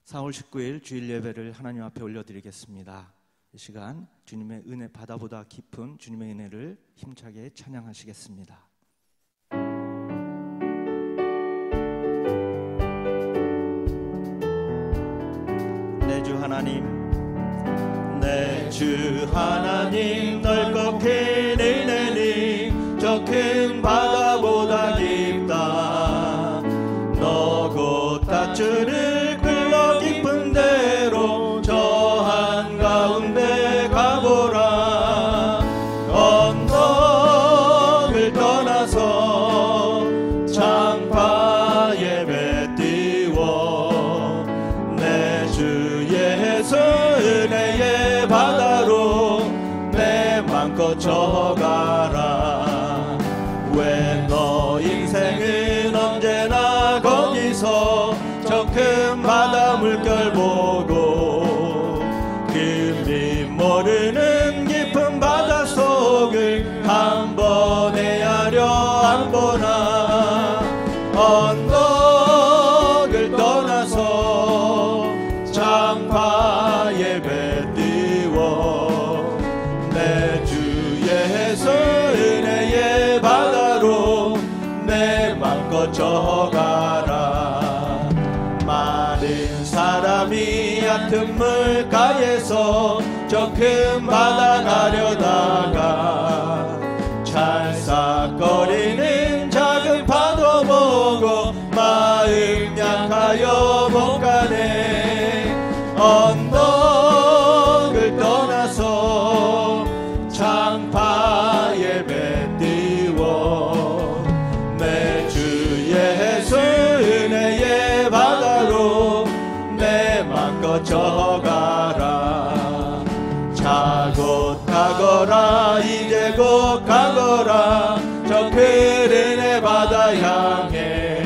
4월 19일 주일 예배를 하나님 앞에 올려드리겠습니다. 이 시간 주님의 은혜 바다보다 깊은 주님의 은혜를 힘차게 찬양하시겠습니다. 내 주 하나님, 내 주 하나님, 넓고 큰 은혜님 저 큰 바다보다 깊다. 너 곧 다주를 흘러 깊은 대로 저 한가운데 가보라. 언덕을 떠나서 창파 예배 띄워 내 주 예수 은혜의 바다로 내 맘껏 져가라. 왜 너 인생은 언제나 거기서 저 큰 바다 물결 보고 금리 모르는 깊은 바다 속을 한 번 헤아려 안 보나. 언덕을 떠나서 창파 예배 띄워 내 주 예수 은혜의 바다로 내 맘껏 져가라. 많은 사람이 얕은 물가에서 저 큰 바다 가려다가 찰싹거리는 작은 파도 보고 마음 약하여 못 가네. 언덕을 떠나서 창파 예배 띄워 내 주 예수 은혜의 바다로 내 맘껏 져가라. 자고 가거라, 이제 곧 가거라. 저 큰 은혜 바다 향해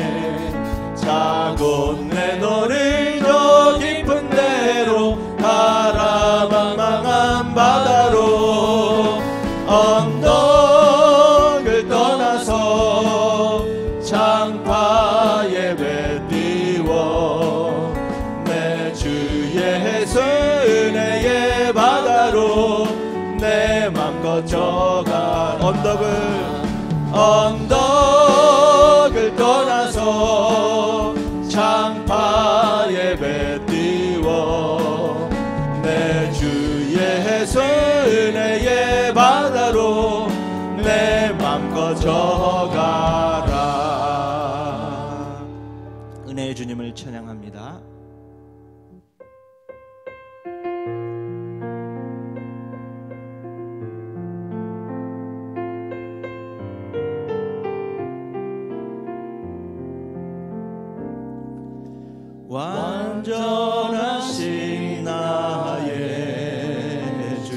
자고 내노를 저 깊은 데로 가라. 망망한 바다로 언덕을 떠나서 창파 예배 띄워 내 주 예수 은혜의 바다로 내 맘껏 져가. 언덕을 떠나서 창파 예배 띄워 내 주 예수 은혜의 바다로 내 맘껏 져가라. 은혜의 주님을 찬양합니다. 완전하신 나의 주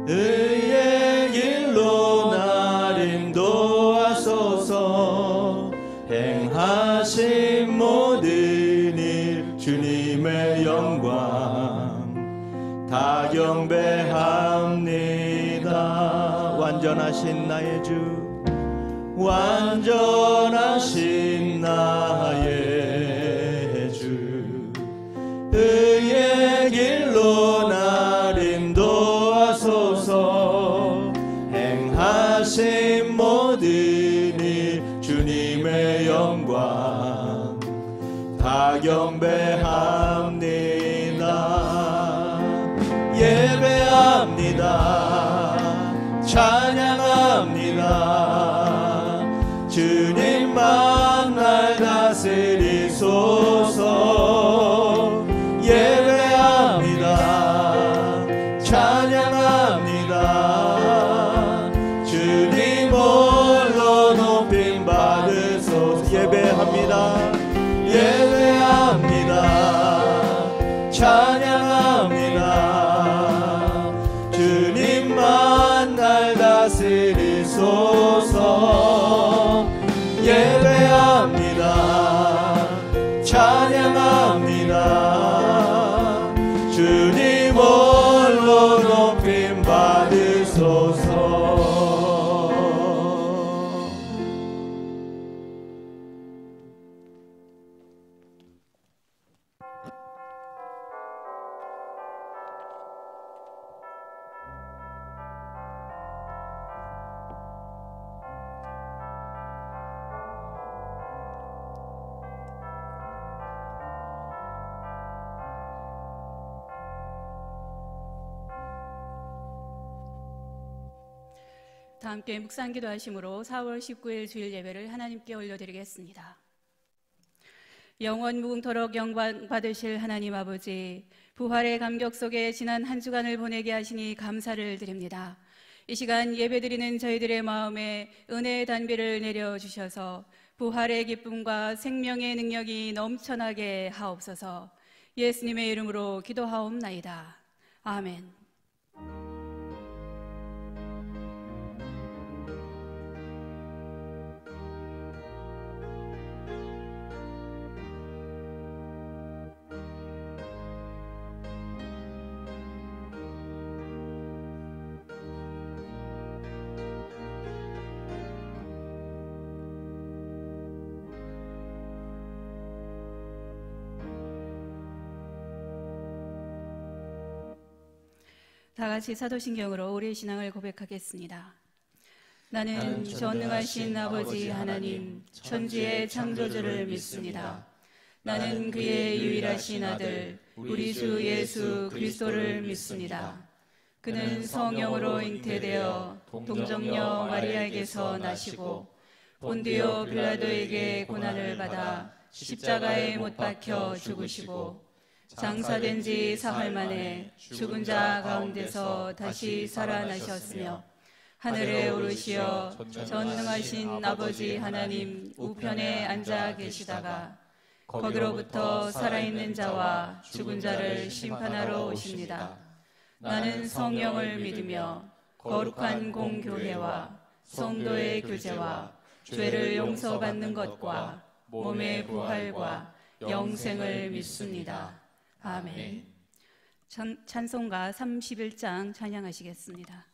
의의 길로 날 인도하소서. 행하신 모든 일 주님의 영광 다 경배합니다. 완전하신 나의 주, 완전하신 나의 의의 길로 날 인도하소서. 행하신 모든 일 주님의 영광 다 경배합니다. 예배합니다. 찬양합니다. 주님만 날 다스리소서. 예배합니다. 찬양합니다. 주님 홀로 높임 받으소서. 예배합니다. 예배합니다. 찬양합니다. 주님만 날 다 함께 묵상기도 하심으로 4월 19일 주일 예배를 하나님께 올려드리겠습니다. 영원 무궁토록 영광 받으실 하나님 아버지, 부활의 감격 속에 지난 한 주간을 보내게 하시니 감사를 드립니다. 이 시간 예배드리는 저희들의 마음에 은혜의 단비를 내려주셔서 부활의 기쁨과 생명의 능력이 넘쳐나게 하옵소서. 예수님의 이름으로 기도하옵나이다. 아멘. 다 같이 사도신경으로 우리의 신앙을 고백하겠습니다. 나는 전능하신 아버지 하나님, 천지의 창조주를 믿습니다. 나는 그의 유일하신 아들, 우리 주 예수 그리스도를 믿습니다. 그는 성령으로 잉태되어 동정녀 마리아에게서 나시고 본디오 빌라도에게 고난을 받아 십자가에 못 박혀 죽으시고 장사된 지 사흘 만에 죽은 자 가운데서 다시 살아나셨으며 하늘에 오르시어 전능하신 아버지 하나님 우편에 앉아 계시다가 거기로부터 살아있는 자와 죽은 자를 심판하러 오십니다. 나는 성령을 믿으며 거룩한 공교회와 성도의 교제와 죄를 용서받는 것과 몸의 부활과 영생을 믿습니다. 아멘. 찬송가 31장 찬양하시겠습니다.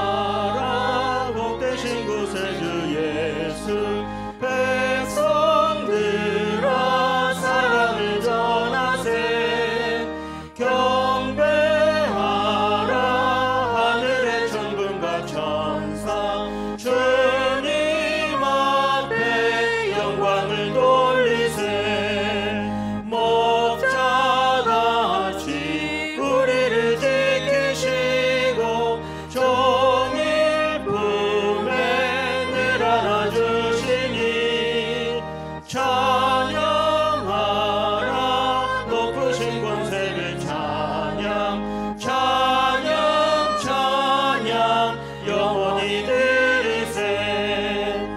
찬양하라 복되신 구세주 예수 백성들아 사랑을 전하세 경배하라 하늘의 천군과 천사 주님 앞에 영광을 돌리세 목자같이 우리를 지키시고 종일 품에 늘 안아주시니 찬양하라 높으신 권세를 찬양 찬양 찬양 영원히 드리세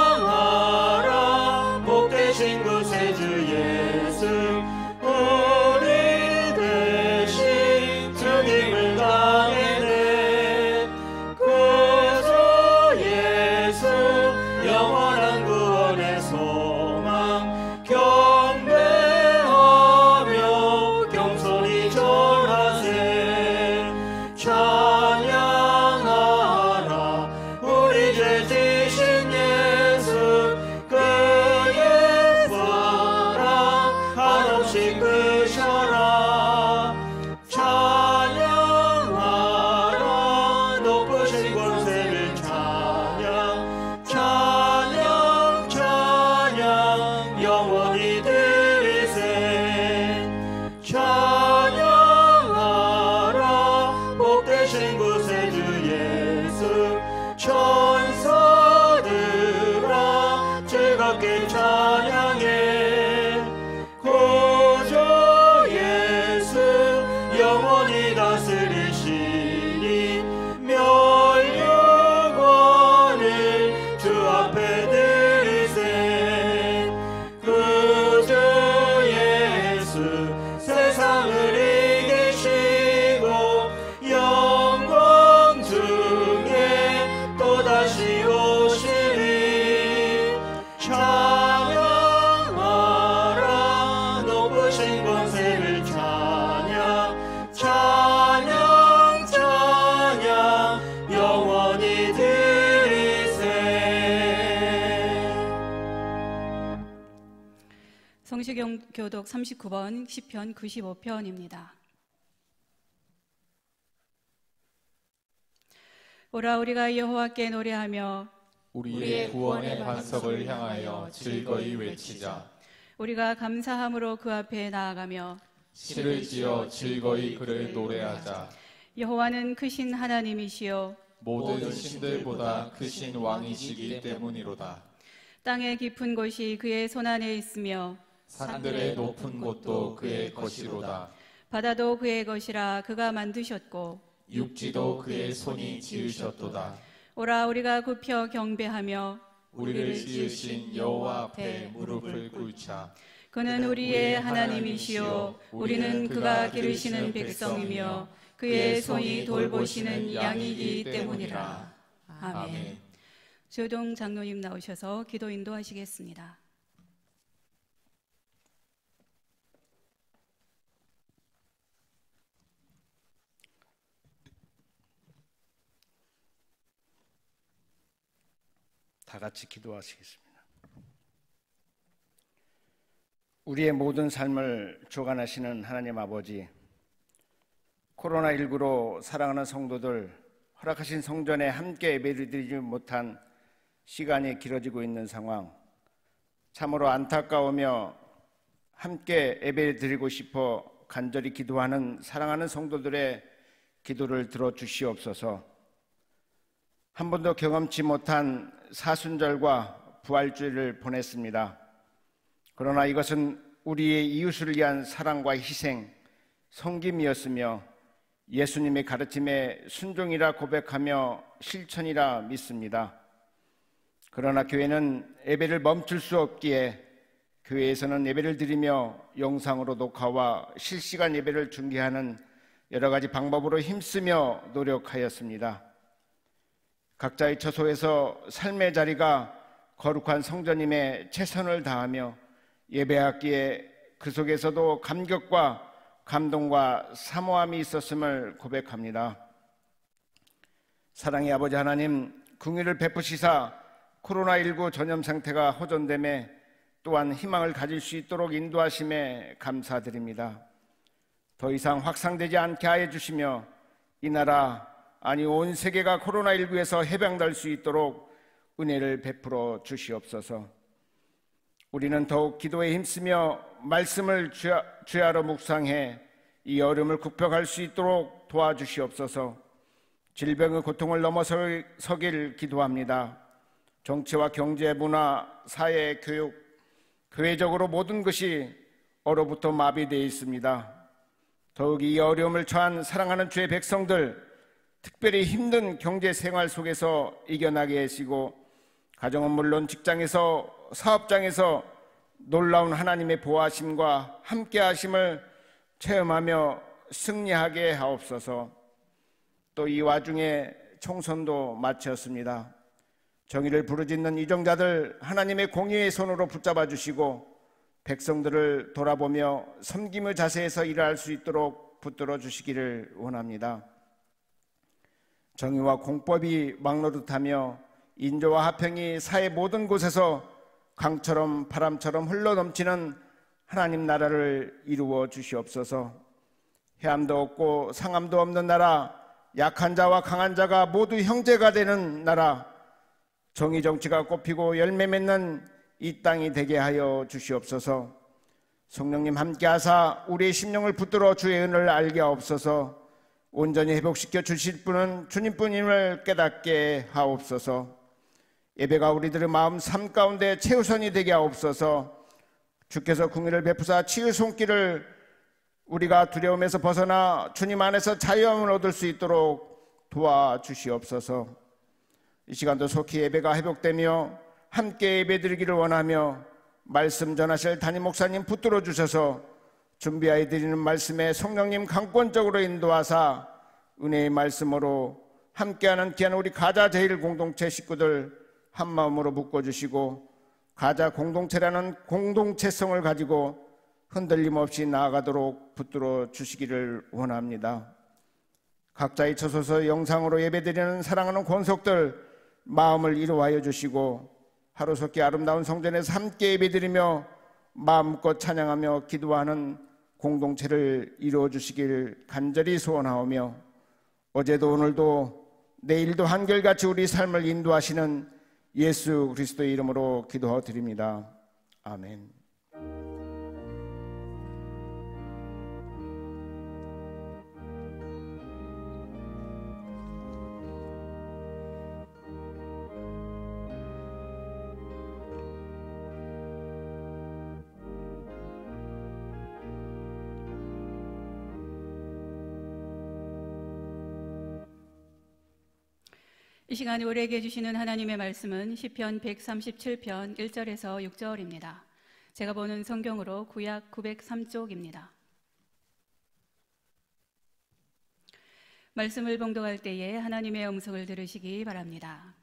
찬양하라 복되신 구세주 예수 우리 대신 주님을 당해내 구주 예수 영원한 구원의 소망 경배하며 겸손히 절하세 찬양하라 우리 죄 지신 예수 그의 사랑 한없이 크셔라 찬양하라 높으신 권세를 찬양 찬양 찬양 영원히 드리세 찬양하라 복되신 구세주 예수 천사들아 즐겁게 찬양해 구주 예수 영원히 다스리시니 멸류관을 주 앞에 드리세 구주 예수 세상을 이기시고 영광 중에 또다시 성시교독 39번 시편 95편입니다. 오라 우리가 여호와께 노래하며 우리의 구원의 반석을 향하여 즐거이 외치자. 우리가 감사함으로 그 앞에 나아가며 시를 지어 즐거이 그를 노래하자. 여호와는 크신 하나님이시요 모든 신들보다 크신 왕이시기 때문이로다. 땅의 깊은 곳이 그의 손안에 있으며 산들의 높은 곳도 그의 것이로다. 바다도 그의 것이라 그가 만드셨고 육지도 그의 손이 지으셨도다. 오라 우리가 굽혀 경배하며 우리를 지으신 여호와 앞에 무릎을 꿇자. 그는 우리의 하나님이시요 우리는 그가 기르시는 백성이며 그의 손이 돌보시는 양이기 때문이라. 아멘. 조동 장로님 나오셔서 기도 인도하시겠습니다. 다 같이 기도하시겠습니다. 우리의 모든 삶을 주관하시는 하나님 아버지, 코로나19로 사랑하는 성도들, 허락하신 성전에 함께 예배를 드리지 못한 시간이 길어지고 있는 상황, 참으로 안타까우며 함께 예배를 드리고 싶어 간절히 기도하는 사랑하는 성도들의 기도를 들어주시옵소서. 한 번도 경험치 못한 사순절과 부활주일을 보냈습니다. 그러나 이것은 우리의 이웃을 위한 사랑과 희생, 섬김이었으며 예수님의 가르침에 순종이라 고백하며 실천이라 믿습니다. 그러나 교회는 예배를 멈출 수 없기에 교회에서는 예배를 드리며 영상으로 녹화와 실시간 예배를 중계하는 여러 가지 방법으로 힘쓰며 노력하였습니다. 각자의 처소에서 삶의 자리가 거룩한 성전임에 최선을 다하며 예배하기에 그 속에서도 감격과 감동과 사모함이 있었음을 고백합니다. 사랑의 아버지 하나님, 긍휼을 베푸시사 코로나19 전염 상태가 호전됨에 또한 희망을 가질 수 있도록 인도하심에 감사드립니다. 더 이상 확산되지 않게 하여 주시며 이 나라, 아니 온 세계가 코로나19에서 해방될 수 있도록 은혜를 베풀어 주시옵소서. 우리는 더욱 기도에 힘쓰며 말씀을 주야로 묵상해 이 어려움을 극복할 수 있도록 도와주시옵소서. 질병의 고통을 넘어서길 기도합니다. 정치와 경제, 문화, 사회, 교육, 교회적으로 모든 것이 얼어붙어 마비되어 있습니다. 더욱 이 어려움을 처한 사랑하는 주의 백성들, 특별히 힘든 경제 생활 속에서 이겨나게 하시고 가정은 물론 직장에서, 사업장에서 놀라운 하나님의 보호하심과 함께하심을 체험하며 승리하게 하옵소서. 또 이 와중에 총선도 마쳤습니다. 정의를 부르짖는 이정자들 하나님의 공의의 손으로 붙잡아 주시고 백성들을 돌아보며 섬김의 자세에서 일할 수 있도록 붙들어 주시기를 원합니다. 정의와 공법이 막노릇하며 인조와 화평이 사회 모든 곳에서 강처럼 바람처럼 흘러넘치는 하나님 나라를 이루어 주시옵소서. 해함도 없고 상함도 없는 나라, 약한 자와 강한 자가 모두 형제가 되는 나라, 정의 정치가 꽃피고 열매 맺는 이 땅이 되게 하여 주시옵소서. 성령님 함께하사 우리의 심령을 붙들어 주의 은혜를 알게 하옵소서. 온전히 회복시켜 주실 분은 주님뿐임을 깨닫게 하옵소서. 예배가 우리들의 마음 삶 가운데 최우선이 되게 하옵소서. 주께서 긍휼을 베푸사 치유 손길을 우리가 두려움에서 벗어나 주님 안에서 자유함을 얻을 수 있도록 도와주시옵소서. 이 시간도 속히 예배가 회복되며 함께 예배드리기를 원하며 말씀 전하실 담임 목사님 붙들어 주셔서 준비하여 드리는 말씀에 성령님 강권적으로 인도하사 은혜의 말씀으로 함께하는 귀한 우리 가자 제일 공동체 식구들 한마음으로 묶어주시고 가자 공동체라는 공동체성을 가지고 흔들림 없이 나아가도록 붙들어 주시기를 원합니다. 각자의 처소서 영상으로 예배드리는 사랑하는 권속들 마음을 이루하여 주시고 하루속히 아름다운 성전에서 함께 예배드리며 마음껏 찬양하며 기도하는 공동체를 이루어 주시길 간절히 소원하오며, 어제도 오늘도 내일도 한결같이 우리 삶을 인도하시는 예수 그리스도의 이름으로 기도드립니다. 아멘. 이 시간 우리에게 해주시는 하나님의 말씀은 시편 137편 1절에서 6절입니다. 제가 보는 성경으로 구약 903쪽입니다. 말씀을 봉독할 때에 하나님의 음성을 들으시기 바랍니다.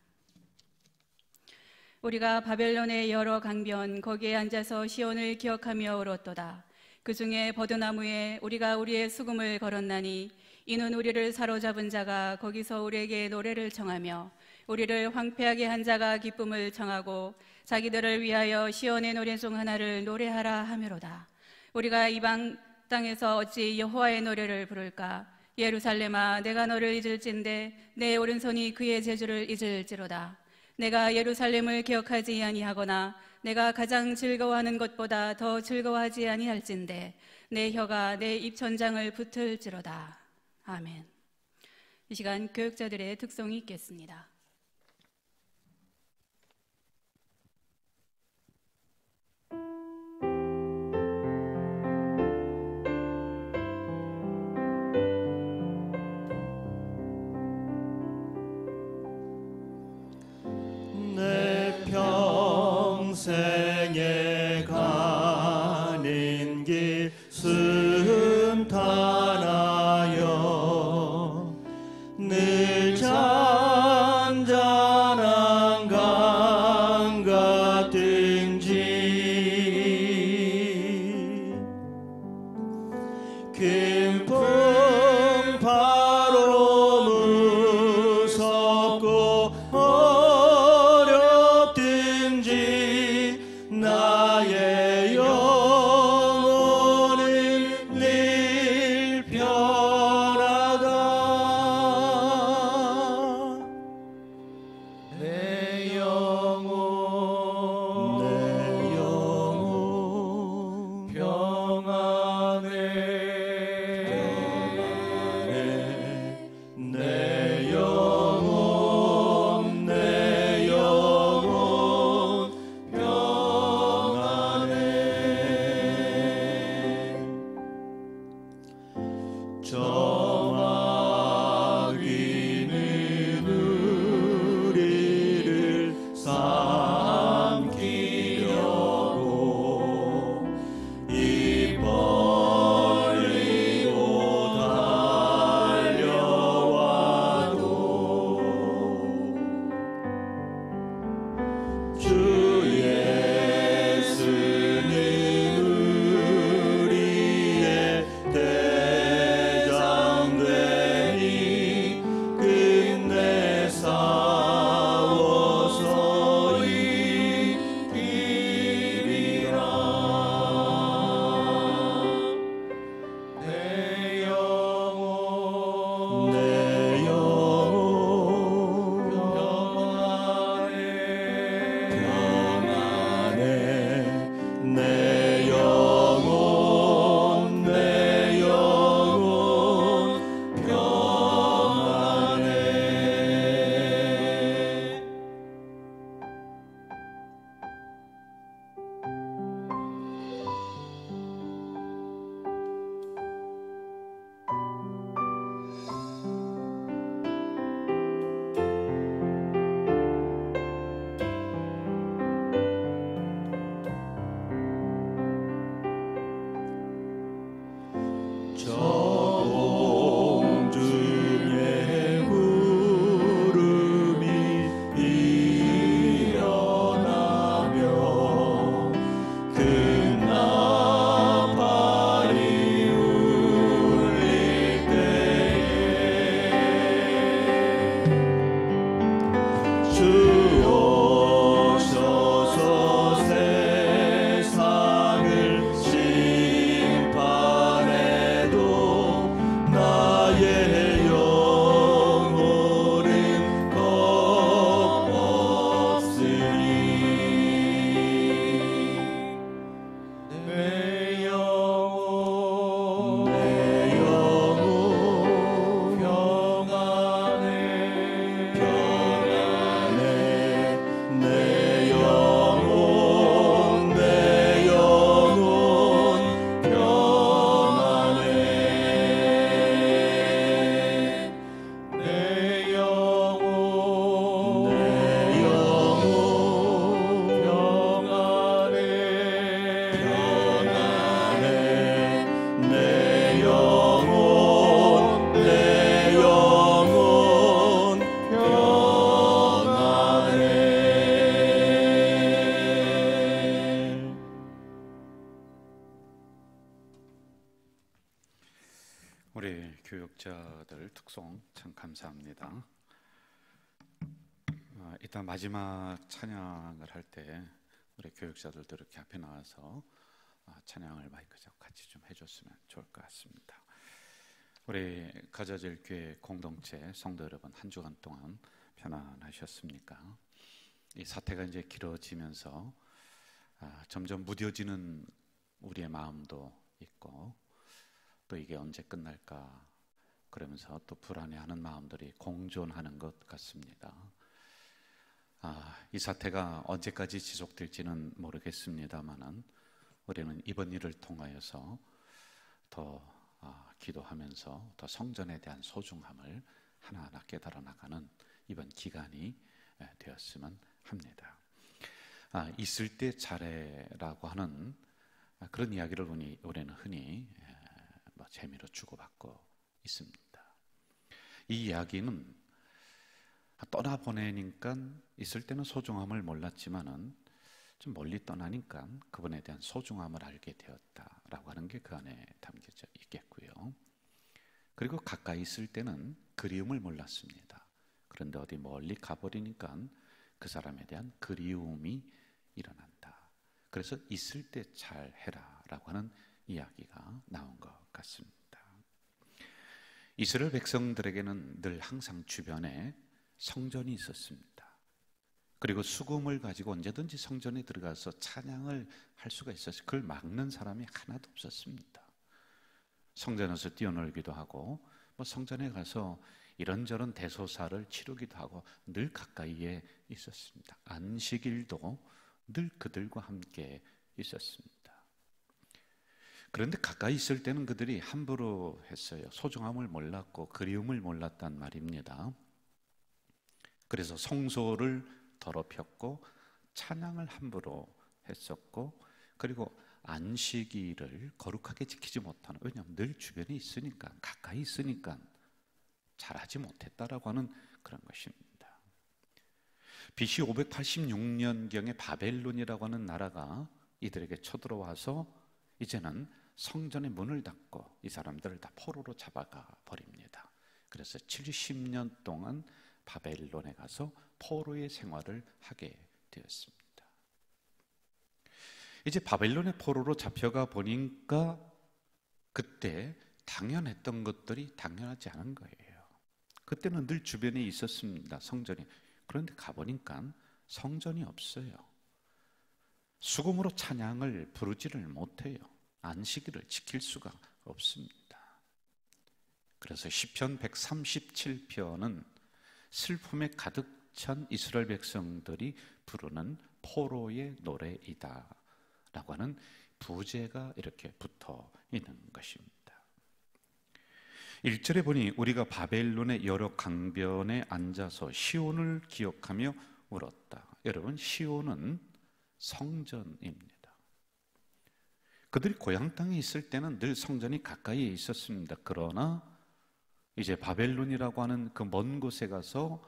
우리가 바벨론의 여러 강변 거기에 앉아서 시온을 기억하며 울었도다. 그 중에 버드나무에 우리가 우리의 수금을 걸었나니 이는 우리를 사로잡은 자가 거기서 우리에게 노래를 청하며 우리를 황폐하게 한 자가 기쁨을 청하고 자기들을 위하여 시온의 노래 중 하나를 노래하라 하미로다. 우리가 이방 땅에서 어찌 여호와의 노래를 부를까? 예루살렘아, 내가 너를 잊을진대 내 오른손이 그의 제주를 잊을지로다. 내가 예루살렘을 기억하지 아니하거나 내가 가장 즐거워하는 것보다 더 즐거워하지 아니할진대 내 혀가 내 입천장을 붙을지로다. 아멘. 이 시간 교육자들의 특성이 있겠습니다. 내 평생에 가는 길 순탄하여 늘 잔잔한 강 같은지 큰 풍파로 무섭고 어렵든지 나의 영혼은 늘 편하다. 내 영혼 평안해. 내 영혼 평안해. 저마귀는 우리를 삼키려고 입 벌리고 달려와도 주 예수는 우리의 대장 되니 끝내 싸워서 이기리라. 내 영혼 평안해. 내 영혼 평안해. 저 공중에 구름이 일어나며 큰 나팔이 울릴 때에 주 오셔서 세상을 교역자들 특송 참 감사합니다. 일단 마지막 찬양을 할 때 우리 교역자들도 이렇게 앞에 나와서 찬양을 마이크 잡고 같이 좀 해줬으면 좋을 것 같습니다. 우리 가자질 교회 공동체 성도 여러분, 한 주간 동안 편안하셨습니까? 이 사태가 이제 길어지면서 점점 무뎌지는 우리의 마음도 있고, 또 이게 언제 끝날까 그러면서 또 불안해하는 마음들이 공존하는 것 같습니다. 이 사태가 언제까지 지속될지는 모르겠습니다만은 우리는 이번 일을 통하여서 더 기도하면서 더 성전에 대한 소중함을 하나하나 깨달아 나가는 이번 기간이 되었으면 합니다. 있을 때 잘해라고 하는 그런 이야기를 우리는 흔히 재미로 주고받고 있습니다. 이 이야기는 떠나보내니까 있을 때는 소중함을 몰랐지만은 좀 멀리 떠나니까 그분에 대한 소중함을 알게 되었다라고 하는 게 그 안에 담겨져 있겠고요. 그리고 가까이 있을 때는 그리움을 몰랐습니다. 그런데 어디 멀리 가버리니까 그 사람에 대한 그리움이 일어난다. 그래서 있을 때 잘해라 라고 하는 이야기가 나온 것 같습니다. 이스라엘 백성들에게는 늘 항상 주변에 성전이 있었습니다. 그리고 수금을 가지고 언제든지 성전에 들어가서 찬양을 할 수가 있었어요. 그걸 막는 사람이 하나도 없었습니다. 성전에서 뛰어놀기도 하고 성전에 가서 이런저런 대소사를 치르기도 하고 늘 가까이에 있었습니다. 안식일도 늘 그들과 함께 있었습니다. 그런데 가까이 있을 때는 그들이 함부로 했어요. 소중함을 몰랐고 그리움을 몰랐단 말입니다. 그래서 성소를 더럽혔고 찬양을 함부로 했었고, 그리고 안식일을 거룩하게 지키지 못하는, 왜냐하면 늘 주변에 있으니까, 가까이 있으니까 잘하지 못했다라고 하는 그런 것입니다. BC 586년경에 바벨론이라고 하는 나라가 이들에게 쳐들어와서 이제는 성전의 문을 닫고 이 사람들을 다 포로로 잡아가 버립니다. 그래서 70년 동안 바벨론에 가서 포로의 생활을 하게 되었습니다. 이제 바벨론의 포로로 잡혀가 보니까 그때 당연했던 것들이 당연하지 않은 거예요. 그때는 늘 주변에 있었습니다, 성전이. 그런데 가보니까 성전이 없어요. 수금으로 찬양을 부르지를 못해요. 안식일을 지킬 수가 없습니다. 그래서 시편 137편은 슬픔에 가득 찬 이스라엘 백성들이 부르는 포로의 노래이다 라고 하는 부제가 이렇게 붙어 있는 것입니다. 1절에 보니 우리가 바벨론의 여러 강변에 앉아서 시온을 기억하며 울었다. 여러분, 시온은 성전입니다. 그들이 고향 땅에 있을 때는 늘 성전이 가까이에 있었습니다. 그러나 이제 바벨론이라고 하는 그 먼 곳에 가서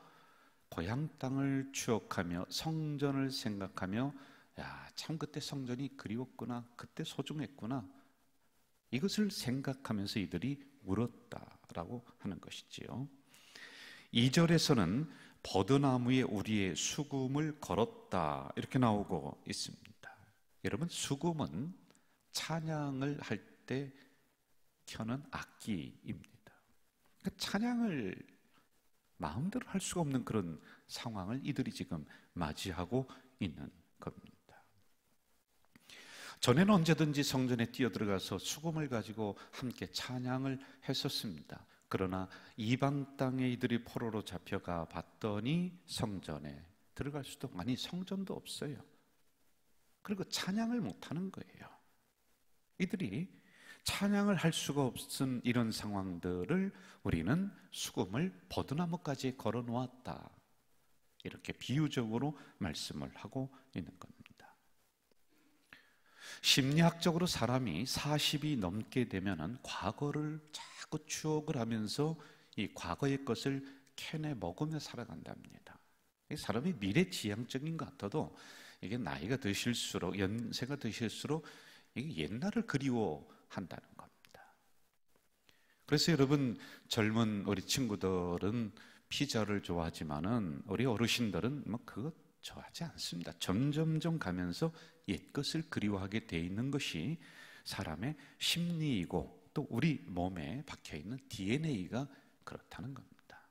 고향 땅을 추억하며 성전을 생각하며, 야, 참 그때 성전이 그리웠구나, 그때 소중했구나, 이것을 생각하면서 이들이 울었다라고 하는 것이지요. 2절에서는 버드나무에 우리의 수금을 걸었다 이렇게 나오고 있습니다. 여러분, 수금은 찬양을 할 때 켜는 악기입니다. 그러니까 찬양을 마음대로 할 수가 없는 그런 상황을 이들이 지금 맞이하고 있는 겁니다. 전에는 언제든지 성전에 뛰어들어가서 수금을 가지고 함께 찬양을 했었습니다. 그러나 이방 땅에 이들이 포로로 잡혀가 봤더니 성전에 들어갈 수도, 아니 성전도 없어요. 그리고 찬양을 못하는 거예요. 이들이 찬양을 할 수가 없은 이런 상황들을 우리는 수금을 버드나무까지 걸어 놓았다, 이렇게 비유적으로 말씀을 하고 있는 겁니다. 심리학적으로 사람이 40이 넘게 되면은 과거를 자꾸 추억을 하면서 이 과거의 것을 캐내 먹으며 살아간답니다. 사람이 미래지향적인 것 같아도 이게 나이가 드실수록, 연세가 드실수록 이게 옛날을 그리워한다는 겁니다. 그래서 여러분, 젊은 우리 친구들은 피자를 좋아하지만은 우리 어르신들은 뭐 그거 좋아하지 않습니다. 점점점 가면서 옛것을 그리워하게 돼 있는 것이 사람의 심리이고 또 우리 몸에 박혀있는 DNA가 그렇다는 겁니다.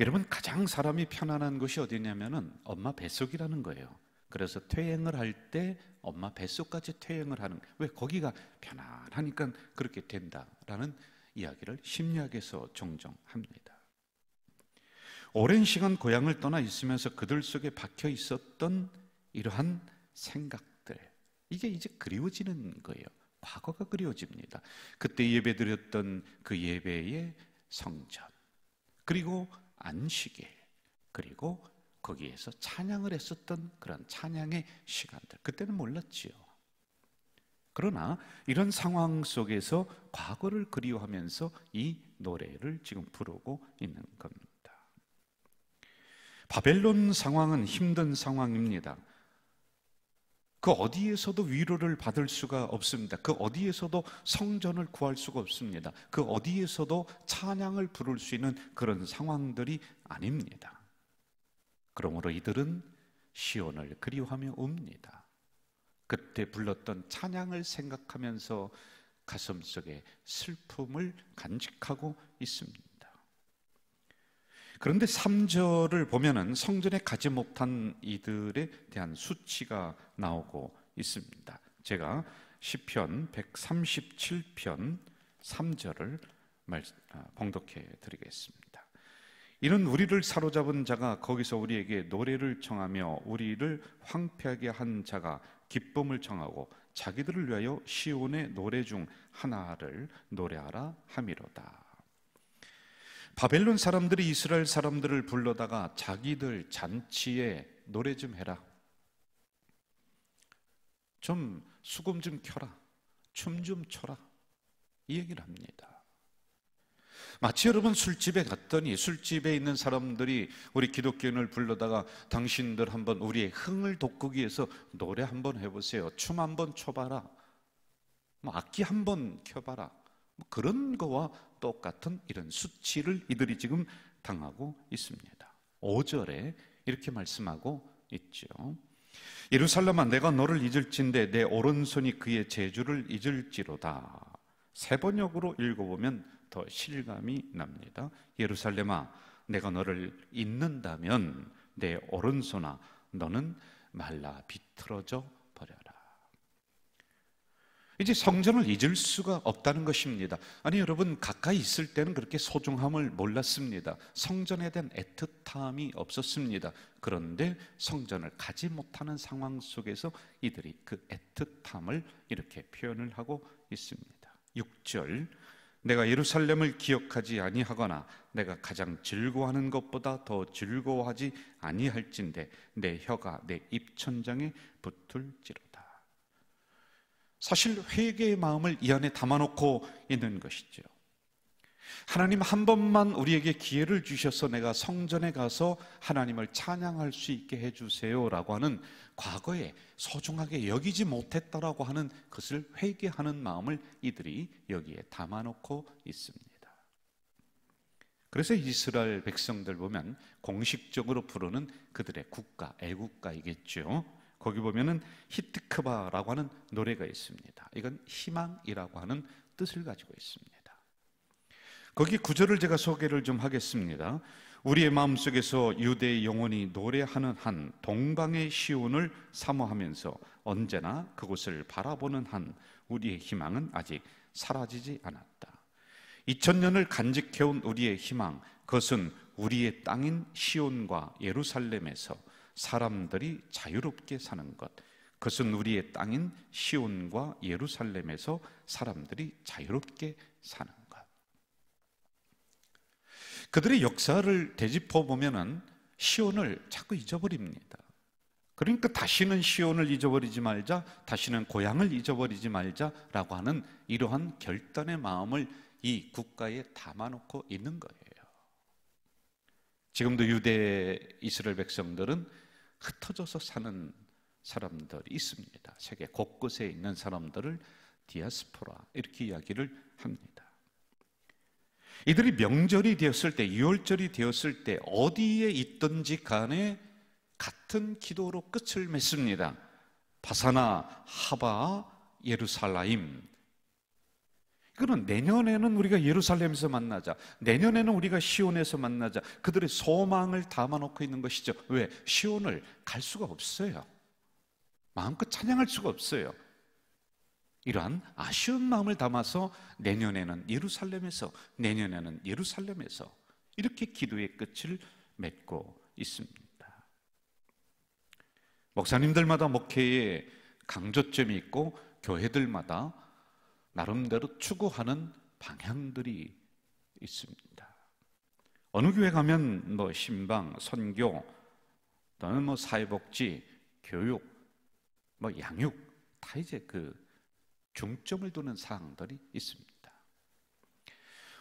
여러분, 가장 사람이 편안한 곳이 어디냐면은 엄마 뱃속이라는 거예요. 그래서 퇴행을 할 때 엄마 뱃속까지 퇴행을 하는, 왜? 거기가 편안하니까 그렇게 된다라는 이야기를 심리학에서 종종 합니다. 오랜 시간 고향을 떠나 있으면서 그들 속에 박혀 있었던 이러한 생각들, 이게 이제 그리워지는 거예요. 과거가 그리워집니다. 그때 예배드렸던 그 예배의 성전, 그리고 안식일, 그리고 거기에서 찬양을 했었던 그런 찬양의 시간들, 그때는 몰랐지요. 그러나 이런 상황 속에서 과거를 그리워하면서 이 노래를 지금 부르고 있는 겁니다. 바벨론 상황은 힘든 상황입니다. 그 어디에서도 위로를 받을 수가 없습니다. 그 어디에서도 성전을 구할 수가 없습니다. 그 어디에서도 찬양을 부를 수 있는 그런 상황들이 아닙니다. 그러므로 이들은 시온을 그리워하며 웁니다. 그때 불렀던 찬양을 생각하면서 가슴속에 슬픔을 간직하고 있습니다. 그런데 3절을 보면은 성전에 가지 못한 이들에 대한 수치가 나오고 있습니다. 제가 시편 137편 3절을 봉독해 드리겠습니다. 이는 우리를 사로잡은 자가 거기서 우리에게 노래를 청하며 우리를 황폐하게 한 자가 기쁨을 청하고 자기들을 위하여 시온의 노래 중 하나를 노래하라 함이로다. 바벨론 사람들이 이스라엘 사람들을 불러다가 자기들 잔치에 노래 좀 해라, 좀 수금 좀 켜라, 춤 좀 춰라, 이 얘기를 합니다. 마치 여러분 술집에 갔더니 술집에 있는 사람들이 우리 기독교인을 불러다가 당신들 한번 우리의 흥을 돋구기 위해서 노래 한번 해보세요, 춤 한번 춰봐라, 악기 한번 켜봐라, 그런 거와 똑같은 이런 수치를 이들이 지금 당하고 있습니다. 5절에 이렇게 말씀하고 있죠. 예루살렘아, 내가 너를 잊을진대 내 오른손이 그의 재주를 잊을지로다. 세 번역으로 읽어보면 더 실감이 납니다. 예루살렘아, 내가 너를 잊는다면 내 오른손아, 너는 말라 비틀어져 버려라. 이제 성전을 잊을 수가 없다는 것입니다. 아니 여러분, 가까이 있을 때는 그렇게 소중함을 몰랐습니다. 성전에 대한 애틋함이 없었습니다. 그런데 성전을 가지 못하는 상황 속에서 이들이 그 애틋함을 이렇게 표현을 하고 있습니다. 6절, 내가 예루살렘을 기억하지 아니하거나 내가 가장 즐거워하는 것보다 더 즐거워하지 아니할진대 내 혀가 내 입천장에 붙을지로다. 사실 회개의 마음을 이 안에 담아놓고 있는 것이죠. 하나님, 한 번만 우리에게 기회를 주셔서 내가 성전에 가서 하나님을 찬양할 수 있게 해주세요 라고 하는, 과거에 소중하게 여기지 못했다라고 하는 것을 회개하는 마음을 이들이 여기에 담아놓고 있습니다. 그래서 이스라엘 백성들 보면 공식적으로 부르는 그들의 국가, 애국가이겠죠. 거기 보면은 히트크바라고 하는 노래가 있습니다. 이건 희망이라고 하는 뜻을 가지고 있습니다. 거기 구절을 제가 소개를 좀 하겠습니다. 우리의 마음속에서 유대의 영혼이 노래하는 한 동방의 시온을 사모하면서 언제나 그곳을 바라보는 한 우리의 희망은 아직 사라지지 않았다. 2000년을 간직해온 우리의 희망, 그것은 우리의 땅인 시온과 예루살렘에서 사람들이 자유롭게 사는 것, 그것은 우리의 땅인 시온과 예루살렘에서 사람들이 자유롭게 사는 것. 그들의 역사를 되짚어 보면은 시온을 자꾸 잊어버립니다. 그러니까 다시는 시온을 잊어버리지 말자, 다시는 고향을 잊어버리지 말자라고 하는 이러한 결단의 마음을 이 국가에 담아놓고 있는 거예요. 지금도 유대 이스라엘 백성들은 흩어져서 사는 사람들이 있습니다. 세계 곳곳에 있는 사람들을 디아스포라 이렇게 이야기를 합니다. 이들이 명절이 되었을 때, 유월절이 되었을 때 어디에 있든지 간에 같은 기도로 끝을 맺습니다. 바사나, 하바, 예루살렘. 이거는 내년에는 우리가 예루살렘에서 만나자, 내년에는 우리가 시온에서 만나자, 그들의 소망을 담아놓고 있는 것이죠. 왜? 시온을 갈 수가 없어요. 마음껏 찬양할 수가 없어요. 이러한 아쉬운 마음을 담아서 내년에는 예루살렘에서, 내년에는 예루살렘에서 이렇게 기도의 끝을 맺고 있습니다. 목사님들마다 목회에 강조점이 있고 교회들마다 나름대로 추구하는 방향들이 있습니다. 어느 교회 가면 뭐 신방, 선교, 또는 뭐 사회복지, 교육, 뭐 양육 다 이제 그 중점을 두는 사항들이 있습니다.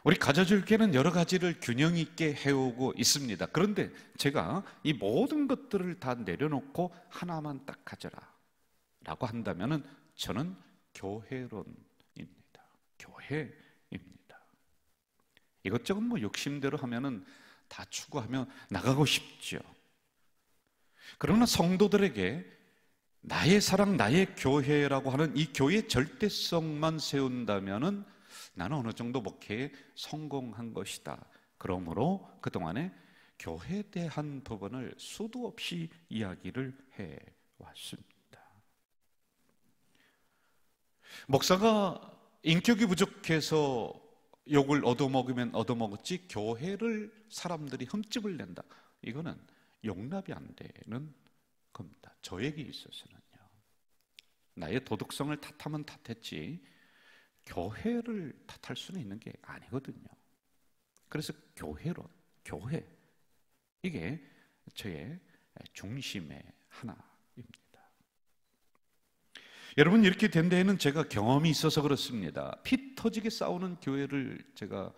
우리 가져줄게는 여러 가지를 균형 있게 해오고 있습니다. 그런데 제가 이 모든 것들을 다 내려놓고 하나만 딱 가져라 라고 한다면은 저는 교회론입니다. 교회입니다. 이것저것 뭐 욕심대로 하면은 다 추구하며 나가고 싶죠. 그러나 성도들에게 나의 사랑, 나의 교회라고 하는 이 교회의 절대성만 세운다면은 나는 어느 정도 목회에 성공한 것이다. 그러므로 그동안에 교회에 대한 부분을 수도 없이 이야기를 해왔습니다. 목사가 인격이 부족해서 욕을 얻어먹으면 얻어먹었지 교회를 사람들이 흠집을 낸다. 이거는 용납이 안 되는 겁니다. 저에게 있어서는요. 나의 도덕성을 탓하면 탓했지 교회를 탓할 수는 있는 게 아니거든요. 그래서 교회론, 교회 이게 저의 중심의 하나입니다. 여러분 이렇게 된 데에는 제가 경험이 있어서 그렇습니다. 피 터지게 싸우는 교회를 제가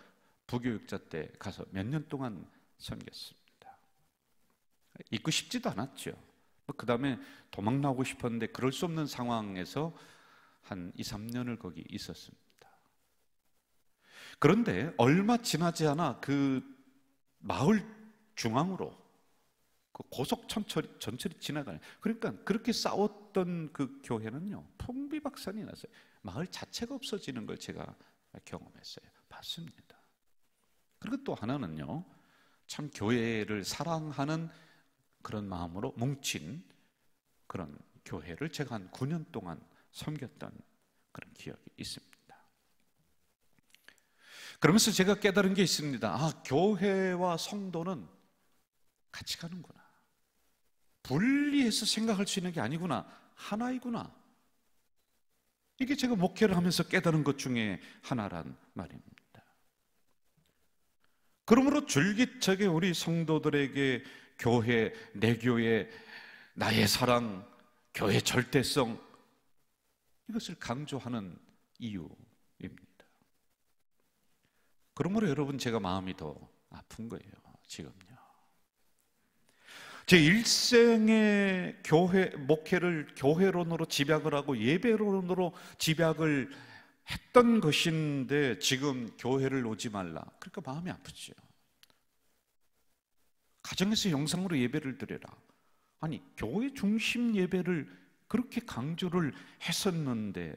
부교육자 때 가서 몇 년 동안 섬겼습니다. 있고 싶지도 않았죠. 그 다음에 도망 나오고 싶었는데 그럴 수 없는 상황에서 한 2, 3년을 거기 있었습니다. 그런데 얼마 지나지 않아 그 마을 중앙으로 그 고속 전철이 지나가요. 그러니까 그렇게 싸웠던 그 교회는요 풍비박산이 났어요. 마을 자체가 없어지는 걸 제가 경험했어요. 봤습니다. 그리고 또 하나는요 참 교회를 사랑하는 그런 마음으로 뭉친 그런 교회를 제가 한 9년 동안 섬겼던 그런 기억이 있습니다. 그러면서 제가 깨달은 게 있습니다. 아, 교회와 성도는 같이 가는구나. 분리해서 생각할 수 있는 게 아니구나. 하나이구나. 이게 제가 목회를 하면서 깨달은 것 중에 하나란 말입니다. 그러므로 줄기차게 우리 성도들에게 교회, 내 교회, 나의 사랑, 교회 절대성 이것을 강조하는 이유입니다. 그러므로 여러분 제가 마음이 더 아픈 거예요. 지금요. 제 일생의 교회 목회를 교회론으로 집약을 하고 예배론으로 집약을 했던 것인데 지금 교회를 오지 말라. 그러니까 마음이 아프죠. 가정에서 영상으로 예배를 드려라. 아니 교회 중심 예배를 그렇게 강조를 했었는데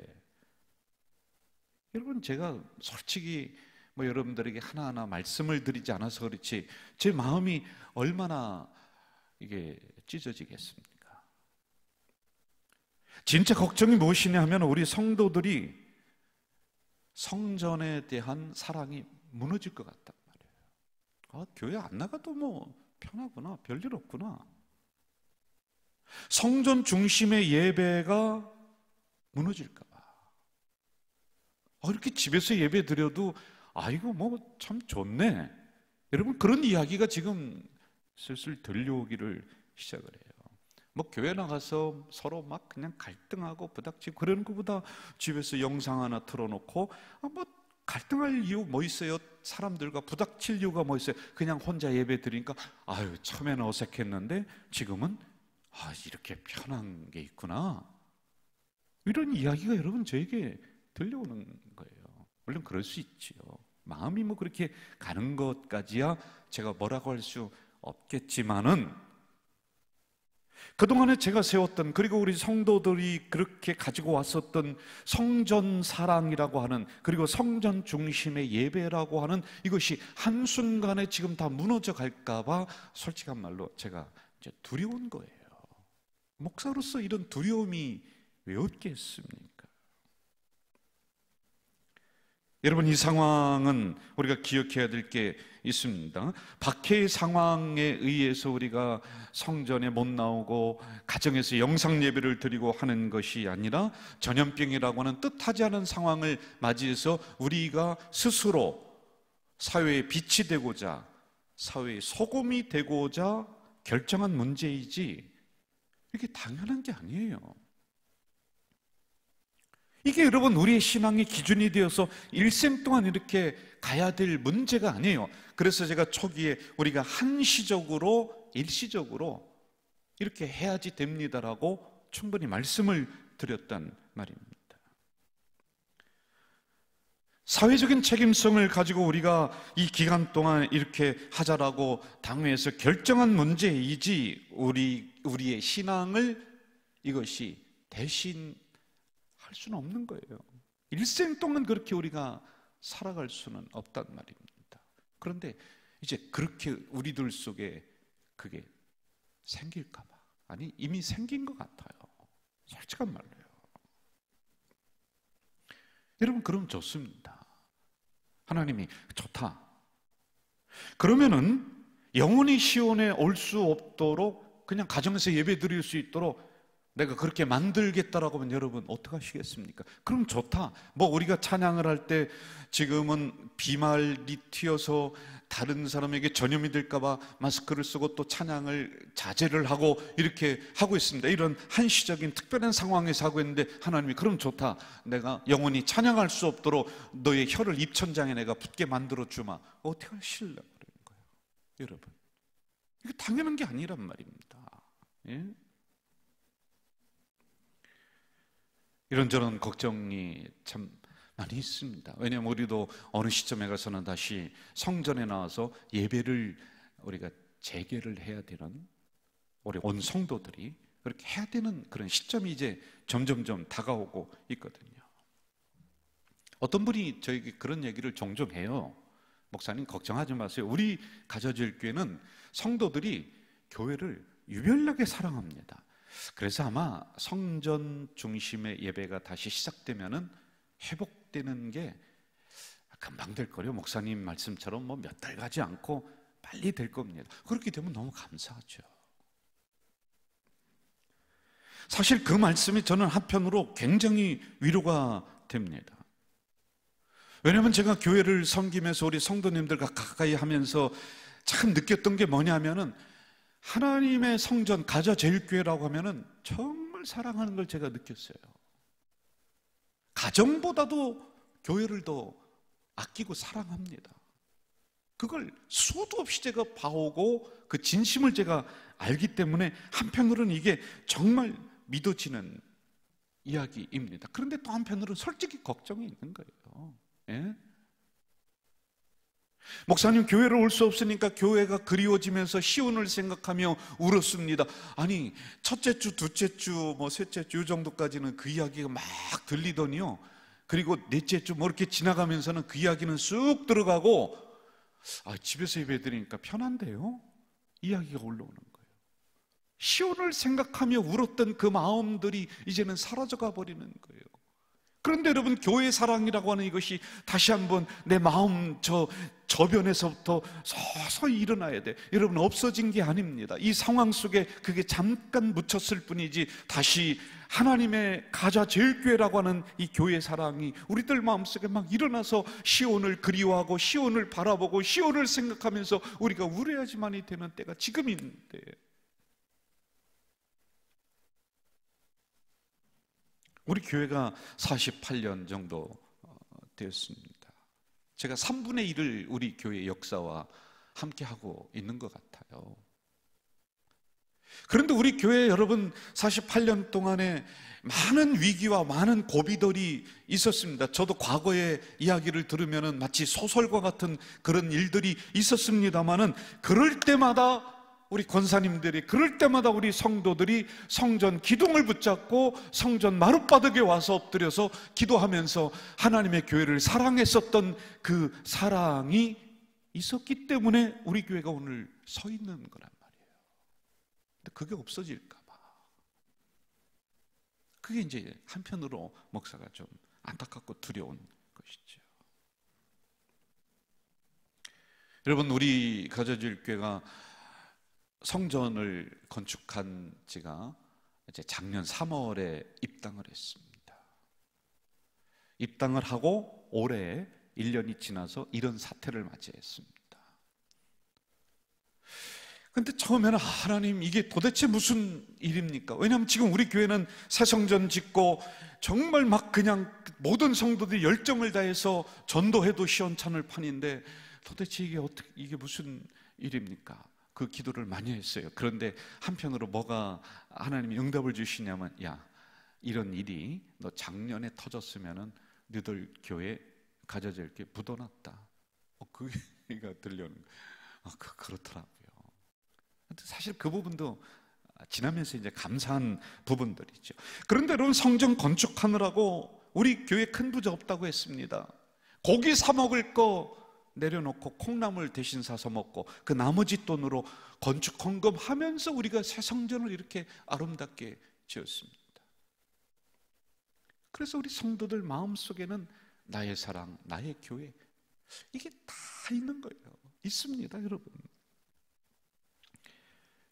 여러분 제가 솔직히 뭐 여러분들에게 하나하나 말씀을 드리지 않아서 그렇지 제 마음이 얼마나 이게 찢어지겠습니까? 진짜 걱정이 무엇이냐 하면 우리 성도들이 성전에 대한 사랑이 무너질 것 같단 말이에요. 아, 교회 안 나가도 뭐 편하구나, 별일 없구나. 성전 중심의 예배가 무너질까 봐. 이렇게 집에서 예배 드려도 이거 뭐 참 좋네. 여러분 그런 이야기가 지금 슬슬 들려오기를 시작을 해요. 뭐 교회 나가서 서로 막 그냥 갈등하고 부닥치고 그러는 것보다 집에서 영상 하나 틀어놓고 뭐 갈등할 이유 뭐 있어요? 사람들과 부닥칠 이유가 뭐 있어요? 그냥 혼자 예배 드리니까 처음에는 어색했는데 지금은 이렇게 편한 게 있구나. 이런 이야기가 여러분 저에게 들려오는 거예요. 물론 그럴 수 있지요. 마음이 뭐 그렇게 가는 것까지야 제가 뭐라고 할 수 없겠지만은, 그동안에 제가 세웠던, 그리고 우리 성도들이 그렇게 가지고 왔었던 성전 사랑이라고 하는, 그리고 성전 중심의 예배라고 하는 이것이 한순간에 지금 다 무너져 갈까봐 솔직한 말로 제가 이제 두려운 거예요. 목사로서 이런 두려움이 왜 없겠습니까? 여러분, 이 상황은 우리가 기억해야 될 게 있습니다. 박해의 상황에 의해서 우리가 성전에 못 나오고 가정에서 영상 예배를 드리고 하는 것이 아니라, 전염병이라고 하는 뜻하지 않은 상황을 맞이해서 우리가 스스로 사회의 빛이 되고자, 사회의 소금이 되고자 결정한 문제이지, 이게 당연한 게 아니에요. 이게 여러분 우리의 신앙의 기준이 되어서 일생 동안 이렇게 가야 될 문제가 아니에요. 그래서 제가 초기에 우리가 한시적으로, 일시적으로 이렇게 해야지 됩니다라고 충분히 말씀을 드렸단 말입니다. 사회적인 책임성을 가지고 우리가 이 기간 동안 이렇게 하자라고 당회에서 결정한 문제이지, 우리의 신앙을 이것이 대신 할 수는 없는 거예요. 일생 동안 그렇게 우리가 살아갈 수는 없단 말입니다. 그런데 이제 그렇게 우리들 속에 그게 생길까 봐, 아니 이미 생긴 것 같아요. 솔직한 말로요. 여러분, 그럼 좋습니다. 하나님이 좋다. 그러면은 영원히 시온에 올 수 없도록 그냥 가정에서 예배 드릴 수 있도록 내가 그렇게 만들겠다라고 하면 여러분 어떻게 하시겠습니까? 그럼 좋다. 뭐 우리가 찬양을 할 때 지금은 비말이 튀어서 다른 사람에게 전염이 될까봐 마스크를 쓰고 또 찬양을 자제를 하고 이렇게 하고 있습니다. 이런 한시적인 특별한 상황에서 하고 있는데, 하나님이 그럼 좋다. 내가 영원히 찬양할 수 없도록 너의 혀를 입천장에 내가 붙게 만들어 주마. 어떻게 하실려고 그러는 거예요, 여러분? 이게 당연한 게 아니란 말입니다. 예? 이런저런 걱정이 참 많이 있습니다. 왜냐하면 우리도 어느 시점에 가서는 다시 성전에 나와서 예배를 우리가 재개를 해야 되는, 우리 온 성도들이 그렇게 해야 되는 그런 시점이 이제 점점점 다가오고 있거든요. 어떤 분이 저에게 그런 얘기를 종종 해요. 목사님, 걱정하지 마세요. 우리 가져질 교회는 성도들이 교회를 유별나게 사랑합니다. 그래서 아마 성전 중심의 예배가 다시 시작되면은 회복되는 게 금방 될 거래요. 목사님 말씀처럼 뭐 몇 달 가지 않고 빨리 될 겁니다. 그렇게 되면 너무 감사하죠. 사실 그 말씀이 저는 한편으로 굉장히 위로가 됩니다. 왜냐하면 제가 교회를 섬기면서 우리 성도님들과 가까이 하면서 참 느꼈던 게 뭐냐면은, 하나님의 성전, 가자 제일교회라고 하면은 정말 사랑하는 걸 제가 느꼈어요. 가정보다도 교회를 더 아끼고 사랑합니다. 그걸 수도 없이 제가 봐오고 그 진심을 제가 알기 때문에 한편으로는 이게 정말 믿어지는 이야기입니다. 그런데 또 한편으로는 솔직히 걱정이 있는 거예요. 예? 목사님, 교회를 올 수 없으니까 교회가 그리워지면서 시온을 생각하며 울었습니다. 아니, 첫째 주, 둘째 주, 뭐 셋째 주 정도까지는 그 이야기가 막 들리더니요, 그리고 넷째 주 뭐 이렇게 지나가면서는 그 이야기는 쑥 들어가고, 집에서 예배 드리니까 편한데요? 이야기가 올라오는 거예요. 시온을 생각하며 울었던 그 마음들이 이제는 사라져가 버리는 거예요. 그런데 여러분, 교회 사랑이라고 하는 이것이 다시 한번 내 마음 저변에서부터 서서히 일어나야 돼. 여러분, 없어진 게 아닙니다. 이 상황 속에 그게 잠깐 묻혔을 뿐이지, 다시 하나님의 가자 제일교회라고 하는 이 교회 사랑이 우리들 마음속에 막 일어나서 시온을 그리워하고 시온을 바라보고 시온을 생각하면서 우리가 울어야지만이 되는 때가 지금인데, 우리 교회가 48년 정도 되었습니다. 제가 3분의 1을 우리 교회 역사와 함께 하고 있는 것 같아요. 그런데 우리 교회 여러분 48년 동안에 많은 위기와 많은 고비들이 있었습니다. 저도 과거의 이야기를 들으면 마치 소설과 같은 그런 일들이 있었습니다마는, 그럴 때마다 우리 권사님들이, 그럴 때마다 우리 성도들이 성전 기둥을 붙잡고 성전 마룻바닥에 와서 엎드려서 기도하면서 하나님의 교회를 사랑했었던 그 사랑이 있었기 때문에 우리 교회가 오늘 서 있는 거란 말이에요. 근데 그게 없어질까 봐, 그게 이제 한편으로 목사가 좀 안타깝고 두려운 것이죠. 여러분, 우리 가져질 교회가 성전을 건축한 지가 이제 작년 3월에 입당을 했습니다. 입당을 하고 올해 1년이 지나서 이런 사태를 맞이했습니다. 근데 처음에는 하나님, 이게 도대체 무슨 일입니까? 왜냐하면 지금 우리 교회는 새 성전 짓고 정말 막 그냥 모든 성도들이 열정을 다해서 전도해도 시원찮을 판인데 도대체 이게 무슨 일입니까? 그 기도를 많이 했어요. 그런데 한편으로 뭐가 하나님이 응답을 주시냐면, 야, 이런 일이 너 작년에 터졌으면은 너희들 교회 가져질 게 묻어놨다. 그게가 들려오는 거예요. 그렇더라고요. 근데 사실 그 부분도 지나면서 이제 감사한 부분들이죠. 그런데 여러분, 성전 건축하느라고 우리 교회 큰 부자 없다고 했습니다. 고기 사 먹을 거 내려놓고 콩나물 대신 사서 먹고 그 나머지 돈으로 건축 헌금하면서 우리가 새 성전을 이렇게 아름답게 지었습니다. 그래서 우리 성도들 마음속에는 나의 사랑, 나의 교회, 이게 다 있는 거예요. 있습니다, 여러분.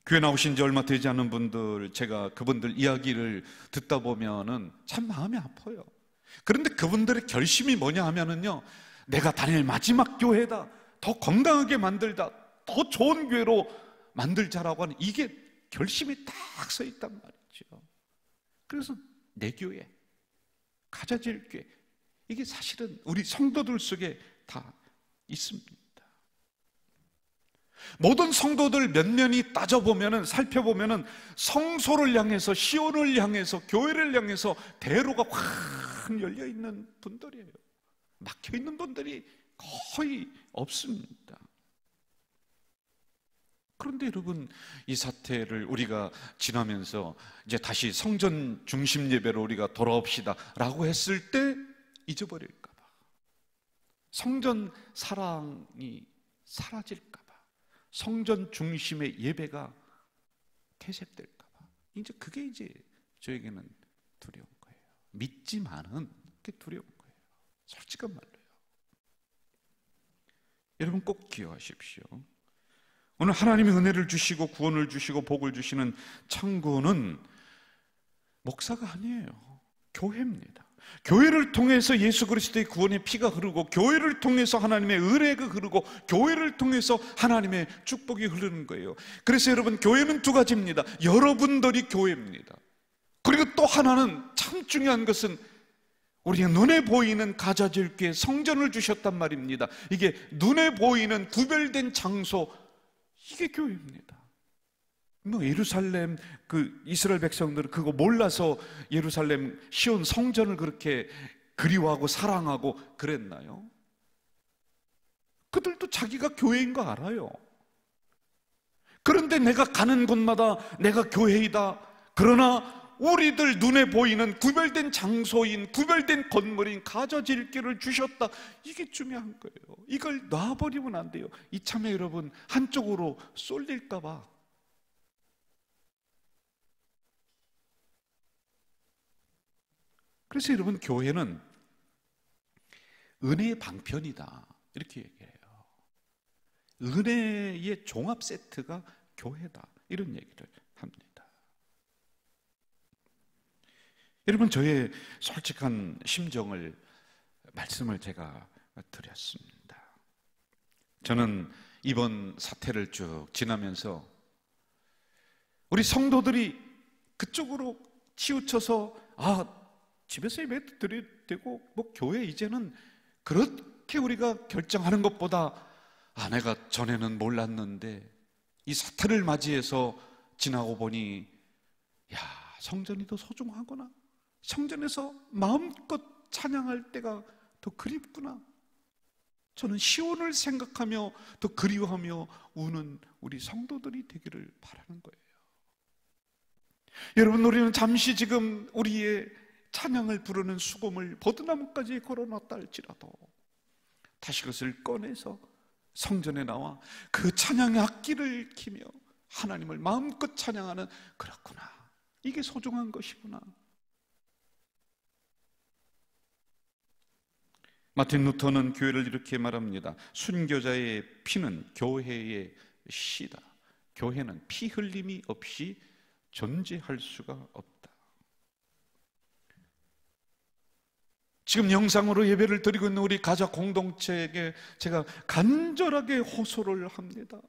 교회 나오신 지 얼마 되지 않은 분들, 제가 그분들 이야기를 듣다 보면은 참 마음이 아파요. 그런데 그분들의 결심이 뭐냐 하면은요, 내가 다닐 마지막 교회다, 더 건강하게 만들다, 더 좋은 교회로 만들자라고 하는 이게 결심이 딱 서 있단 말이죠. 그래서 내 교회, 가져질 교회, 이게 사실은 우리 성도들 속에 다 있습니다. 모든 성도들 면면이 따져보면은, 살펴보면은 성소를 향해서, 시온을 향해서, 교회를 향해서 대로가 확 열려있는 분들이에요. 막혀있는 분들이 거의 없습니다. 그런데 여러분, 이 사태를 우리가 지나면서 이제 다시 성전 중심 예배로 우리가 돌아옵시다 라고 했을 때 잊어버릴까 봐, 성전 사랑이 사라질까 봐, 성전 중심의 예배가 퇴색될까 봐, 이제 그게 이제 저에게는 두려운 거예요. 믿지만은 그게 두려운 거예요. 솔직한 말로요. 여러분, 꼭 기억하십시오. 오늘 하나님이 은혜를 주시고 구원을 주시고 복을 주시는 창고는 목사가 아니에요. 교회입니다. 교회를 통해서 예수 그리스도의 구원의 피가 흐르고, 교회를 통해서 하나님의 은혜가 흐르고, 교회를 통해서 하나님의 축복이 흐르는 거예요. 그래서 여러분, 교회는 두 가지입니다. 여러분들이 교회입니다. 그리고 또 하나는 참 중요한 것은 우리가 눈에 보이는 가져질 교회, 성전을 주셨단 말입니다. 이게 눈에 보이는 구별된 장소, 이게 교회입니다. 뭐 예루살렘 그 이스라엘 백성들은 그거 몰라서 예루살렘 시온 성전을 그렇게 그리워하고 사랑하고 그랬나요? 그들도 자기가 교회인 거 알아요. 그런데 내가 가는 곳마다 내가 교회이다. 그러나 우리들 눈에 보이는 구별된 장소인, 구별된 건물인 가져질 길을 주셨다. 이게 중요한 거예요. 이걸 놔버리면 안 돼요. 이참에 여러분, 한쪽으로 쏠릴까 봐. 그래서 여러분, 교회는 은혜의 방편이다, 이렇게 얘기해요. 은혜의 종합 세트가 교회다, 이런 얘기를 합니다. 여러분, 저의 솔직한 심정을, 말씀을 제가 드렸습니다. 저는 이번 사태를 쭉 지나면서 우리 성도들이 그쪽으로 치우쳐서 집에서 예배 드려도 되고 뭐 교회 이제는 그렇게 우리가 결정하는 것보다 내가 전에는 몰랐는데 이 사태를 맞이해서 지나고 보니 야, 성전이 더 소중하구나. 성전에서 마음껏 찬양할 때가 더 그립구나. 저는 시온을 생각하며 더 그리워하며 우는 우리 성도들이 되기를 바라는 거예요. 여러분, 우리는 잠시 지금 우리의 찬양을 부르는 수금을 버드나무까지 걸어놨다 할지라도 다시 그것을 꺼내서 성전에 나와 그 찬양의 악기를 키며 하나님을 마음껏 찬양하는, 그렇구나, 이게 소중한 것이구나. 마틴 루터는 교회를 이렇게 말합니다. 순교자의 피는 교회의 씨다. 교회는 피 흘림이 없이 존재할 수가 없다. 지금 영상으로 예배를 드리고 있는 우리 가족 공동체에게 제가 간절하게 호소를 합니다.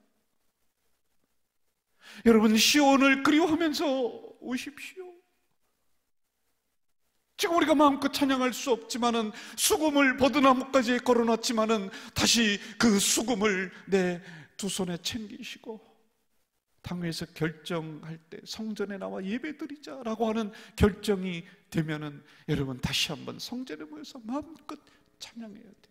여러분, 시온을 그리워하면서 오십시오. 지금 우리가 마음껏 찬양할 수 없지만은, 수금을 버드나무까지 걸어놨지만은 다시 그 수금을 내 두 손에 챙기시고 당회에서 결정할 때 성전에 나와 예배드리자라고 하는 결정이 되면은 여러분, 다시 한번 성전에 모여서 마음껏 찬양해야 됩니다.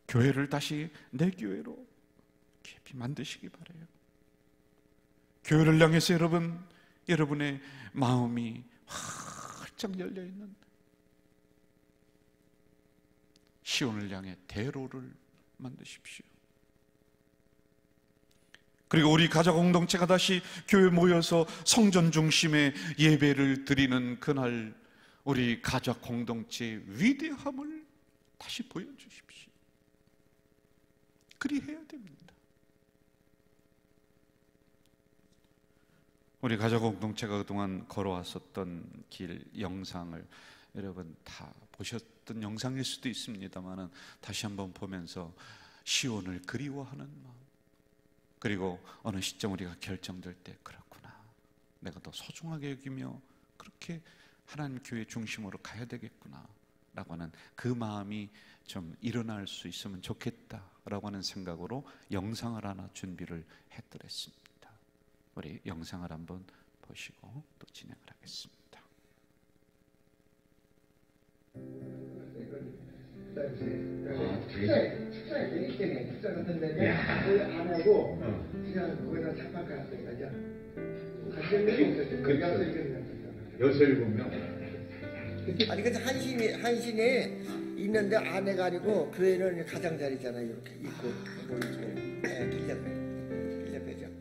교회를 다시 내 교회로 깊이 만드시기 바라요. 교회를 향해서 여러분의 마음이 활짝 열려있는 시온을 향해 대로를 만드십시오. 그리고 우리 가족 공동체가 다시 교회 모여서 성전 중심의 예배를 드리는 그날, 우리 가족 공동체의 위대함을 다시 보여주십시오. 그리해야 됩니다. 우리 가족 공동체가 그동안 걸어왔었던 길 영상을 여러분 다 보셨던 영상일 수도 있습니다만, 다시 한번 보면서 시온을 그리워하는 마음, 그리고 어느 시점 우리가 결정될 때, 그렇구나, 내가 더 소중하게 여기며 그렇게 하나님 교회 중심으로 가야 되겠구나 라고 하는 그 마음이 좀 일어날 수 있으면 좋겠다라고 하는 생각으로 영상을 하나 준비를 했더랬습니다. 우리 영상을 한번 보시고 또 진행을 하겠습니다. 축사에 되기 때문에 축사 같은 데는 안 하고 그냥 거기다 착박해놨어요. 여섯 일곱 명. 아니 근데 한신에 있는데 아내가 아니고 교회는 가장자리잖아요. 이렇게 있고 보이고 길잡배죠.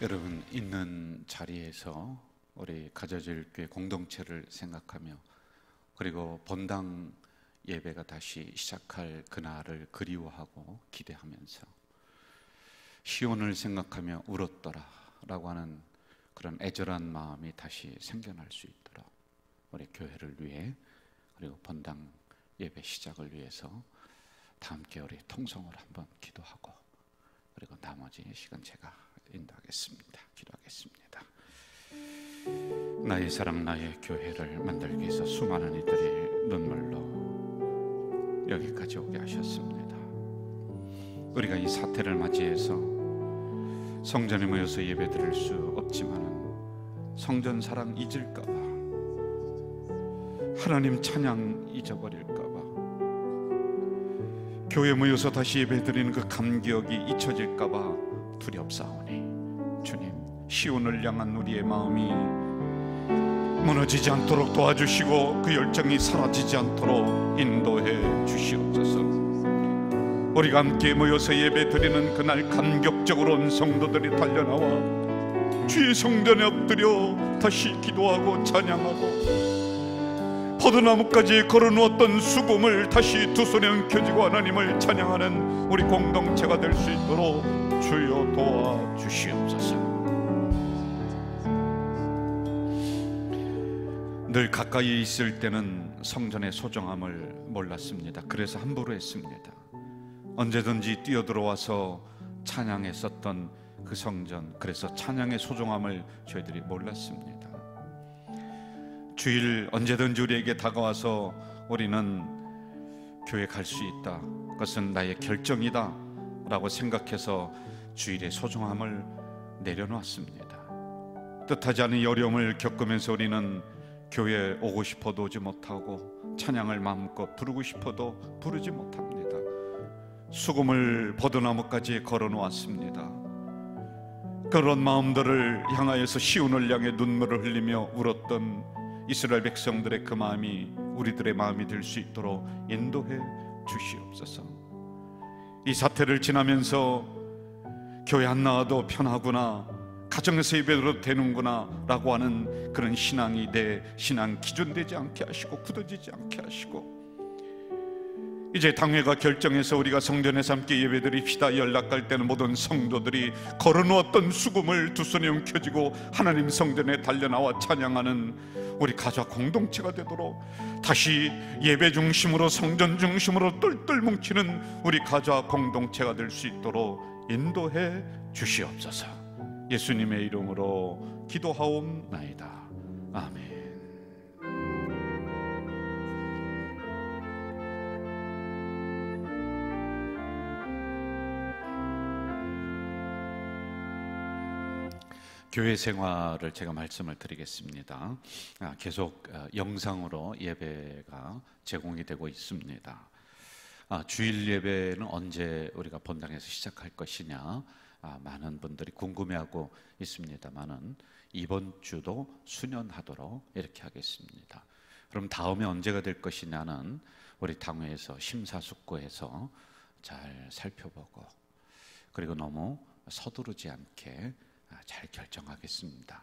여러분 있는 자리에서 우리 가져질교회 공동체를 생각하며 그리고 본당 예배가 다시 시작할 그날을 그리워하고 기대하면서 시온을 생각하며 울었더라 라고 하는 그런 애절한 마음이 다시 생겨날 수 있도록 우리 교회를 위해 그리고 본당 예배 시작을 위해서 다 함께 우리 통성을 한번 기도하고 그리고 나머지 시간 제가 인도하겠습니다. 기도하겠습니다. 나의 사랑 나의 교회를 만들기 위해서 수많은 이들이 눈물로 여기까지 오게 하셨습니다. 우리가 이 사태를 맞이해서 성전에 모여서 예배드릴 수 없지만 성전 사랑 잊을까봐 하나님 찬양 잊어버릴까봐 교회 모여서 다시 예배드리는 그 감격이 잊혀질까봐 두렵사오니 주님 시온을 향한 우리의 마음이 무너지지 않도록 도와주시고 그 열정이 사라지지 않도록 인도해 주시옵소서. 우리가 함께 모여서 예배드리는 그날 감격적으로 온 성도들이 달려나와 주의 성전에 엎드려 다시 기도하고 찬양하고 포도나무까지 걸어놓았던 수금을 다시 두 손에 움켜쥐고 하나님을 찬양하는 우리 공동체가 될 수 있도록 주여 도와주시옵소서. 늘 가까이 있을 때는 성전의 소중함을 몰랐습니다. 그래서 함부로 했습니다. 언제든지 뛰어들어와서 찬양했었던 그 성전, 그래서 찬양의 소중함을 저희들이 몰랐습니다. 주일 언제든지 우리에게 다가와서 우리는 교회 갈 수 있다, 그것은 나의 결정이다 라고 생각해서 주일의 소중함을 내려놓았습니다. 뜻하지 않은 어려움을 겪으면서 우리는 교회에 오고 싶어도 오지 못하고 찬양을 마음껏 부르고 싶어도 부르지 못합니다. 수금을 버드나무까지 걸어놓았습니다. 그런 마음들을 향하여서 시온을 향해 눈물을 흘리며 울었던 이스라엘 백성들의 그 마음이 우리들의 마음이 될 수 있도록 인도해 주시옵소서. 이 사태를 지나면서 교회 안 나와도 편하구나, 가정에서 예배드려도 되는구나 라고 하는 그런 신앙이 내 신앙 기준 되지 않게 하시고 굳어지지 않게 하시고, 이제 당회가 결정해서 우리가 성전에서 함께 예배드립시다 연락할 때는 모든 성도들이 걸어놓았던 수금을 두 손에 움켜쥐고 하나님 성전에 달려나와 찬양하는 우리 가족 공동체가 되도록, 다시 예배 중심으로 성전 중심으로 똘똘 뭉치는 우리 가족 공동체가 될 수 있도록 인도해 주시옵소서. 예수님의 이름으로 기도하옵나이다. 아멘. 교회 생활을 제가 말씀을 드리겠습니다. 계속 영상으로 예배가 제공이 되고 있습니다. 주일 예배는 언제 우리가 본당에서 시작할 것이냐, 많은 분들이 궁금해하고 있습니다만은 이번 주도 수년하도록 이렇게 하겠습니다. 그럼 다음에 언제가 될 것이냐는 우리 당회에서 심사숙고해서 잘 살펴보고, 그리고 너무 서두르지 않게 잘 결정하겠습니다.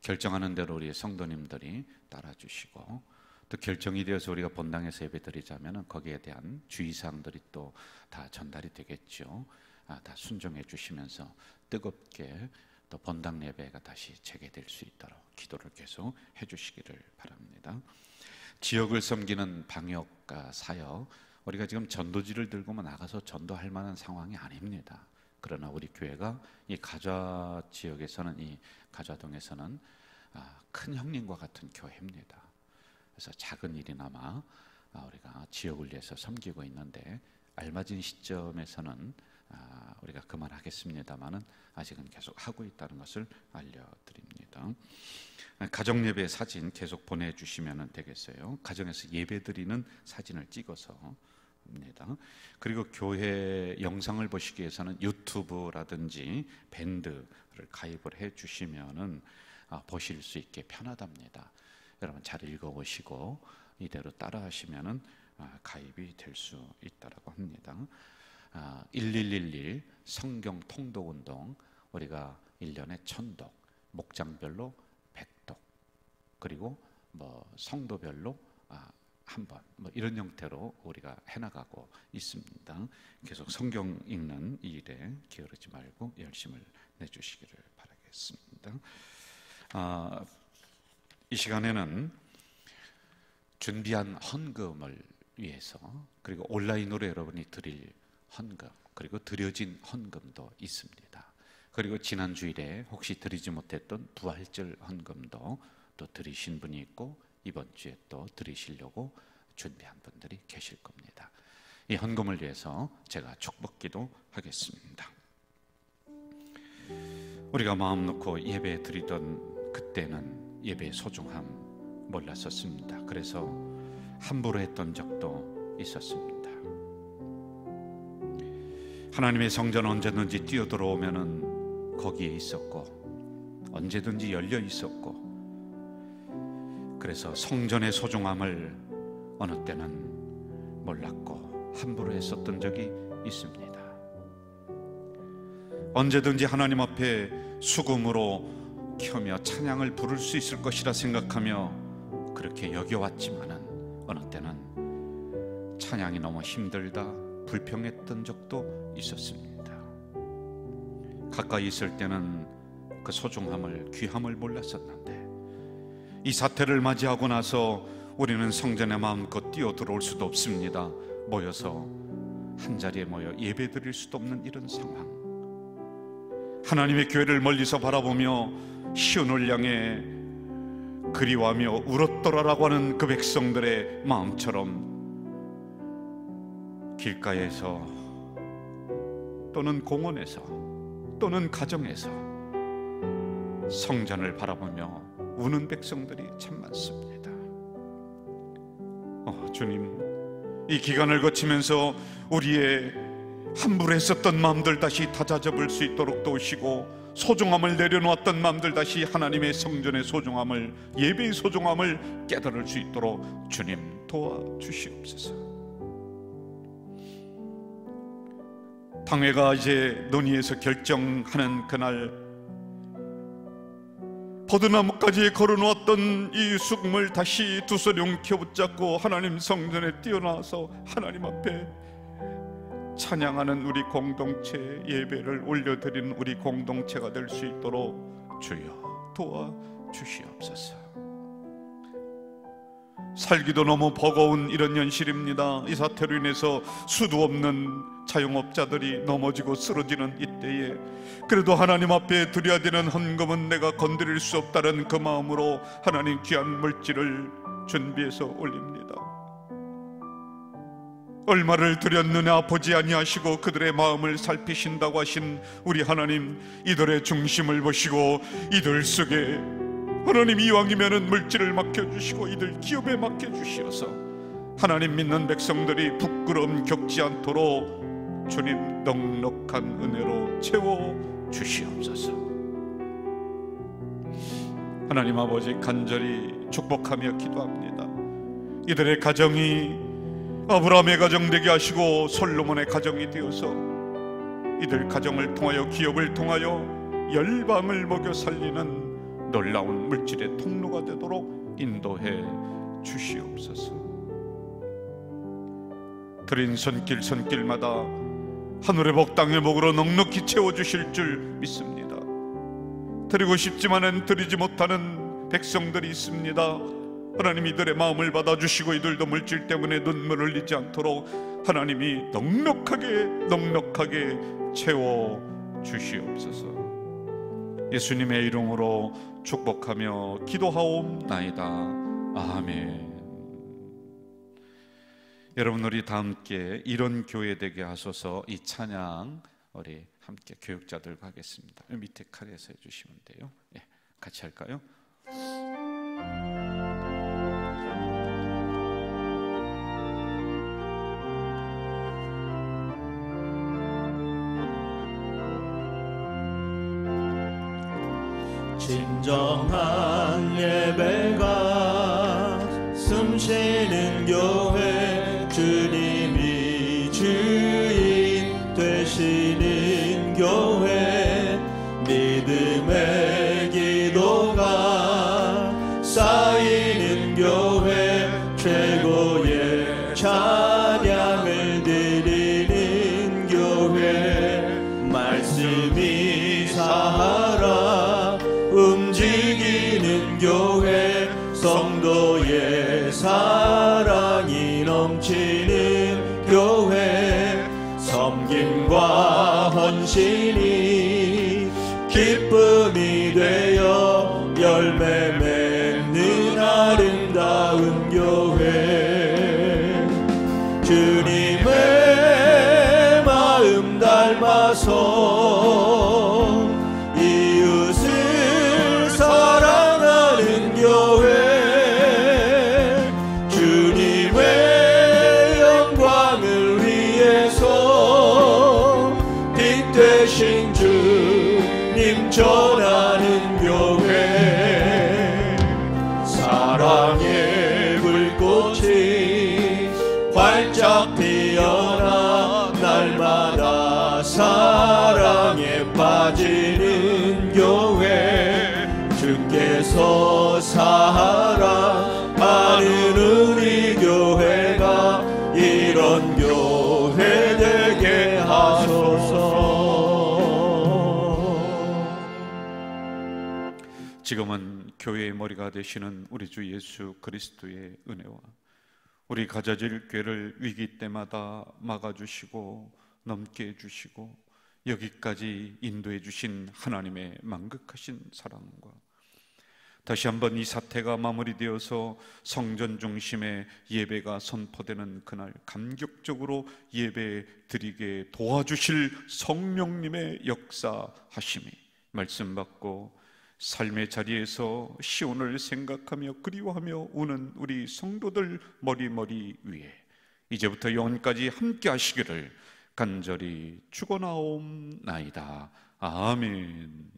결정하는 대로 우리 성도님들이 따라주시고, 또 결정이 되어서 우리가 본당에서 예배드리자면 거기에 대한 주의사항들이 또 다 전달이 되겠죠. 다 순종해 주시면서 뜨겁게 또 본당 예배가 다시 재개될 수 있도록 기도를 계속 해주시기를 바랍니다. 지역을 섬기는 방역 사역, 우리가 지금 전도지를 들고만 나가서 전도할 만한 상황이 아닙니다. 그러나 우리 교회가 이 가좌 지역에서는, 이 가좌동에서는 큰 형님과 같은 교회입니다. 그래서 작은 일이나마 우리가 지역을 위해서 섬기고 있는데, 알맞은 시점에서는 우리가 그만하겠습니다만은 아직은 계속 하고 있다는 것을 알려드립니다. 가정 예배 사진 계속 보내주시면 되겠어요. 가정에서 예배 드리는 사진을 찍어서 입니다. 그리고 교회 영상을 보시기 위해서는 유튜브라든지 밴드를 가입을 해 주시면은 보실 수 있게 편하답니다. 여러분 잘 읽어보시고 이대로 따라하시면은 가입이 될 수 있다라고 합니다. 1111 성경 통독 운동, 우리가 1년에 1000독, 목장별로 100독, 그리고 성도별로 한 번, 이런 형태로 우리가 해나가고 있습니다. 계속 성경 읽는 이 일에 게으르지 말고 열심을 내주시기를 바라겠습니다. 이 시간에는 준비한 헌금을 위해서, 그리고 온라인으로 여러분이 드릴 헌금, 그리고 드려진 헌금도 있습니다. 그리고 지난 주일에 혹시 드리지 못했던 부활절 헌금도 또 드리신 분이 있고, 이번 주에 또 드리시려고 준비한 분들이 계실 겁니다. 이 헌금을 위해서 제가 축복기도 하겠습니다. 우리가 마음 놓고 예배 드리던 그때는 예배의 소중함 몰랐었습니다. 그래서 함부로 했던 적도 있었습니다. 하나님의 성전 언제든지 뛰어들어오면은 거기에 있었고, 언제든지 열려 있었고, 그래서 성전의 소중함을 어느 때는 몰랐고 함부로 했었던 적이 있습니다. 언제든지 하나님 앞에 수금으로 켜며 찬양을 부를 수 있을 것이라 생각하며 그렇게 여겨왔지만은, 어느 때는 찬양이 너무 힘들다 불평했던 적도 있었습니다. 가까이 있을 때는 그 소중함을, 귀함을 몰랐었는데, 이 사태를 맞이하고 나서 우리는 성전에 마음껏 뛰어들어올 수도 없습니다. 모여서 한자리에 모여 예배 드릴 수도 없는 이런 상황. 하나님의 교회를 멀리서 바라보며 시온을 향해 그리워하며 울었더라라고 하는 그 백성들의 마음처럼 길가에서 또는 공원에서 또는 가정에서 성전을 바라보며 우는 백성들이 참 많습니다. 주님, 이 기간을 거치면서 우리의 함부로 했었던 마음들 다시 다잡을 수 있도록 도우시고, 소중함을 내려놓았던 마음들 다시 하나님의 성전의 소중함을, 예배의 소중함을 깨달을 수 있도록 주님 도와주시옵소서. 당회가 이제 논의해서 결정하는 그날, 버드나무까지 걸어놓았던 이 수금을 다시 두 손 용켜 붙잡고 하나님 성전에 뛰어나와서 하나님 앞에 찬양하는 우리 공동체, 예배를 올려드리는 우리 공동체가 될 수 있도록 주여 도와주시옵소서. 살기도 너무 버거운 이런 현실입니다. 이 사태로 인해서 수도 없는 자영업자들이 넘어지고 쓰러지는 이때에, 그래도 하나님 앞에 드려야 되는 헌금은 내가 건드릴 수 없다는 그 마음으로 하나님 귀한 물질을 준비해서 올립니다. 얼마를 드렸느냐 보지 아니하시고 그들의 마음을 살피신다고 하신 우리 하나님, 이들의 중심을 보시고 이들 속에 하나님 이왕이면은 물질을 맡겨주시고 이들 기업에 맡겨주시어서 하나님 믿는 백성들이 부끄러움 겪지 않도록 주님 넉넉한 은혜로 채워주시옵소서. 하나님 아버지, 간절히 축복하며 기도합니다. 이들의 가정이 아브라함의 가정 되게 하시고 솔로몬의 가정이 되어서 이들 가정을 통하여, 기업을 통하여 열방을 먹여 살리는 놀라운 물질의 통로가 되도록 인도해 주시옵소서. 드린 손길 손길마다 하늘의 복 땅의 복으로 넉넉히 채워주실 줄 믿습니다. 드리고 싶지만은 드리지 못하는 백성들이 있습니다. 하나님 이들의 마음을 받아주시고 이들도 물질 때문에 눈물을 흘리지 않도록 하나님이 넉넉하게 채워주시옵소서. 예수님의 이름으로 축복하며 기도하옵나이다. 아멘. 여러분, 우리 다 함께 이런 교회 되게 하소서. 이 찬양 우리 함께 교육자들과 하겠습니다. 밑에 칼에서 해주시면 돼요. 예, 같이 할까요? 진정한 예배가 숨쉬는 교회, 주님이 주인 되시는 교회, 믿음의 기도가 쌓이는 교회, 최고의 찬양을 드리는 교회, 말씀이 살아 움직이는 교회, 성도의 사랑이 넘치는 교회, 섬김과 헌신이 기쁨이 되어 열매 맺는 아름다운 교회, 주님의 마음 닮아서 이웃을 사랑하는 교회, 주님의 영광을 위해서 빛 되신 주님 전하는 교회, 사랑의 불꽃이 활짝 피어나 날마다 사랑에 빠지는 교회, 주께서 사랑하는 우리 교회가 이런 교회 되게 하소서. 지금은 교회의 머리가 되시는 우리 주 예수 그리스도의 은혜와 우리 가져질 교회를 위기 때마다 막아주시고 넘게 해주시고 여기까지 인도해 주신 하나님의 만극하신 사랑과 다시 한번 이 사태가 마무리되어서 성전 중심의 예배가 선포되는 그날 감격적으로 예배 드리게 도와주실 성령님의 역사하심이 말씀 받고 삶의 자리에서 시온을 생각하며 그리워하며 우는 우리 성도들 머리 위에 이제부터 영원까지 함께 하시기를 간절히 축원하옵나이다. 아멘.